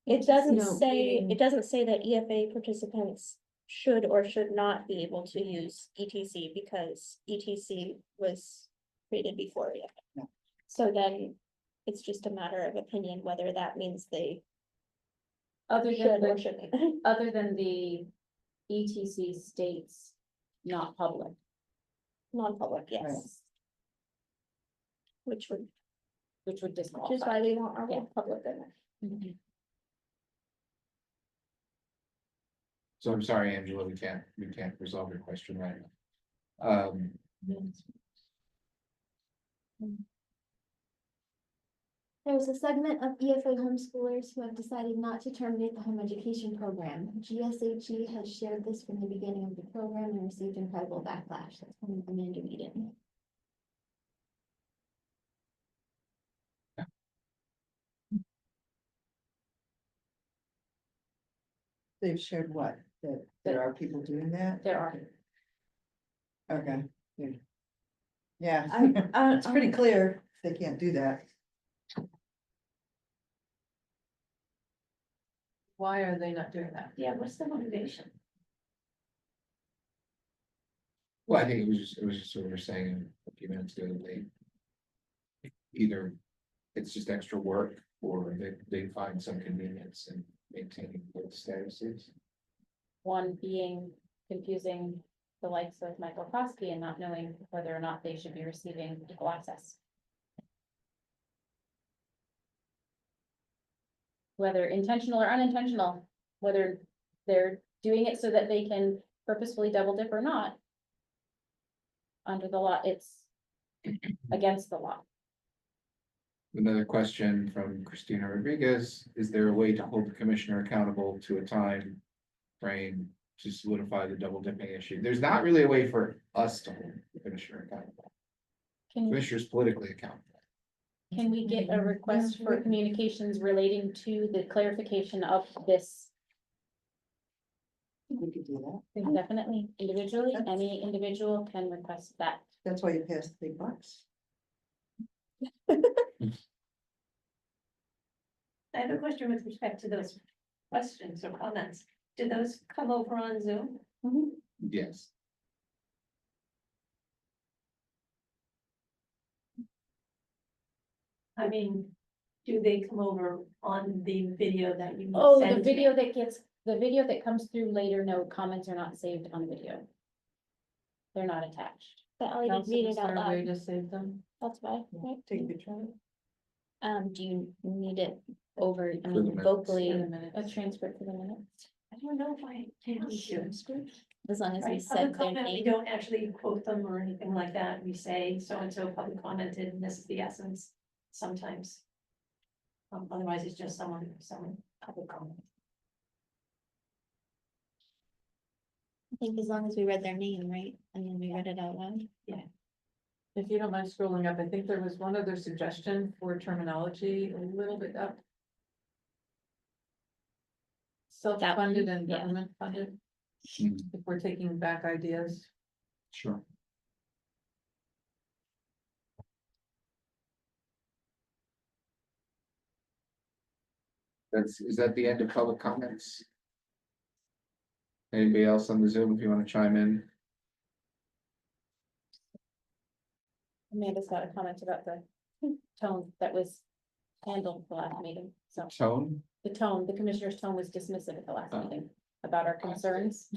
it doesn't No. say, it doesn't say that EFA participants should or should not be able to use ETC because ETC was created before EFA. Yeah. So then it's just a matter of opinion whether that means they Other should than or the, shouldn't. other than the ETC states not public. Non-public, yes. Right. Which would, Which would which is disqualify. why we want our Yeah. word public in there. So I'm sorry, Angela, we can't resolve your question right now. There's a segment of EFA homeschoolers who have decided not to terminate the home education program. GSHE has shared this from the beginning of the program and received incredible backlash. That's from Amanda Whedon. They've shared what? That there are people doing that? There are. Okay, good. Yeah, I- it's pretty clear they can't do that. Why are they not doing that? Yeah, what's the motivation? Well, I think it was just what we were saying a few minutes ago, that they either it's just extra work, or they find some convenience in maintaining both statuses. One being confusing the likes of Michael Kosky and not knowing whether or not they should be receiving equal access. Whether intentional or unintentional, whether they're doing it so that they can purposefully double dip or not. Under the law, it's against the law. Another question from Christina Rodriguez, is there a way to hold the commissioner accountable to a time frame to solidify the double dipping issue? There's not really a way for us to hold the commissioner accountable. Can, Commissioner's politically accountable. can we get a request for communications relating to the clarification of this? We could do that. Definitely, individually, any individual can request that. That's why you pass the big bucks. I have a question with respect to those questions or comments. Do those come over on Zoom? Yes. I mean, do they come over on the video that you Oh, send the me? video that comes through later, no comments are not saved on video. They're not attached. But I'll Council, read is it out there a way loud, to save them? that's why, right? Take a picture of it. Do you need it over, I For the mean, minutes. vocally, In a minute. A transcript for the minutes. I don't know if I can do. as long as we Right, said public their comment, we name? don't actually quote them or anything like that. We say so-and-so public commented, and this is the essence sometimes. Otherwise, it's just someone public comment. I think as long as we read their name, right? And then we read it out loud. If you don't mind scrolling up, I think there was one other suggestion for terminology, a little bit up. Self-funded and yeah. government funded, Mhm. if we're taking back ideas. Sure. Is that the end of public comments? Anybody else on the Zoom, if you want to chime in? Amanda's got a comment about the tone that was handled at the last meeting, so Tone? the commissioner's tone was dismissive at the last Oh. meeting about our concerns.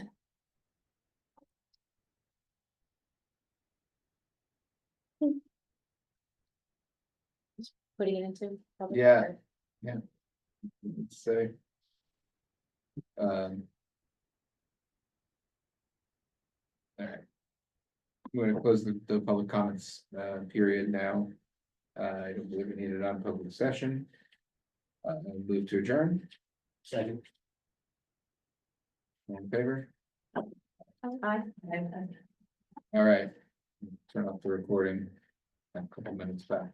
Putting it into. public Yeah. record. Let's say. All right. I'm going to close the public comments, period now. I don't believe we need it on public session. Move to adjourn, Second. all in favor? I, All right. Turn off the recording. A couple minutes back.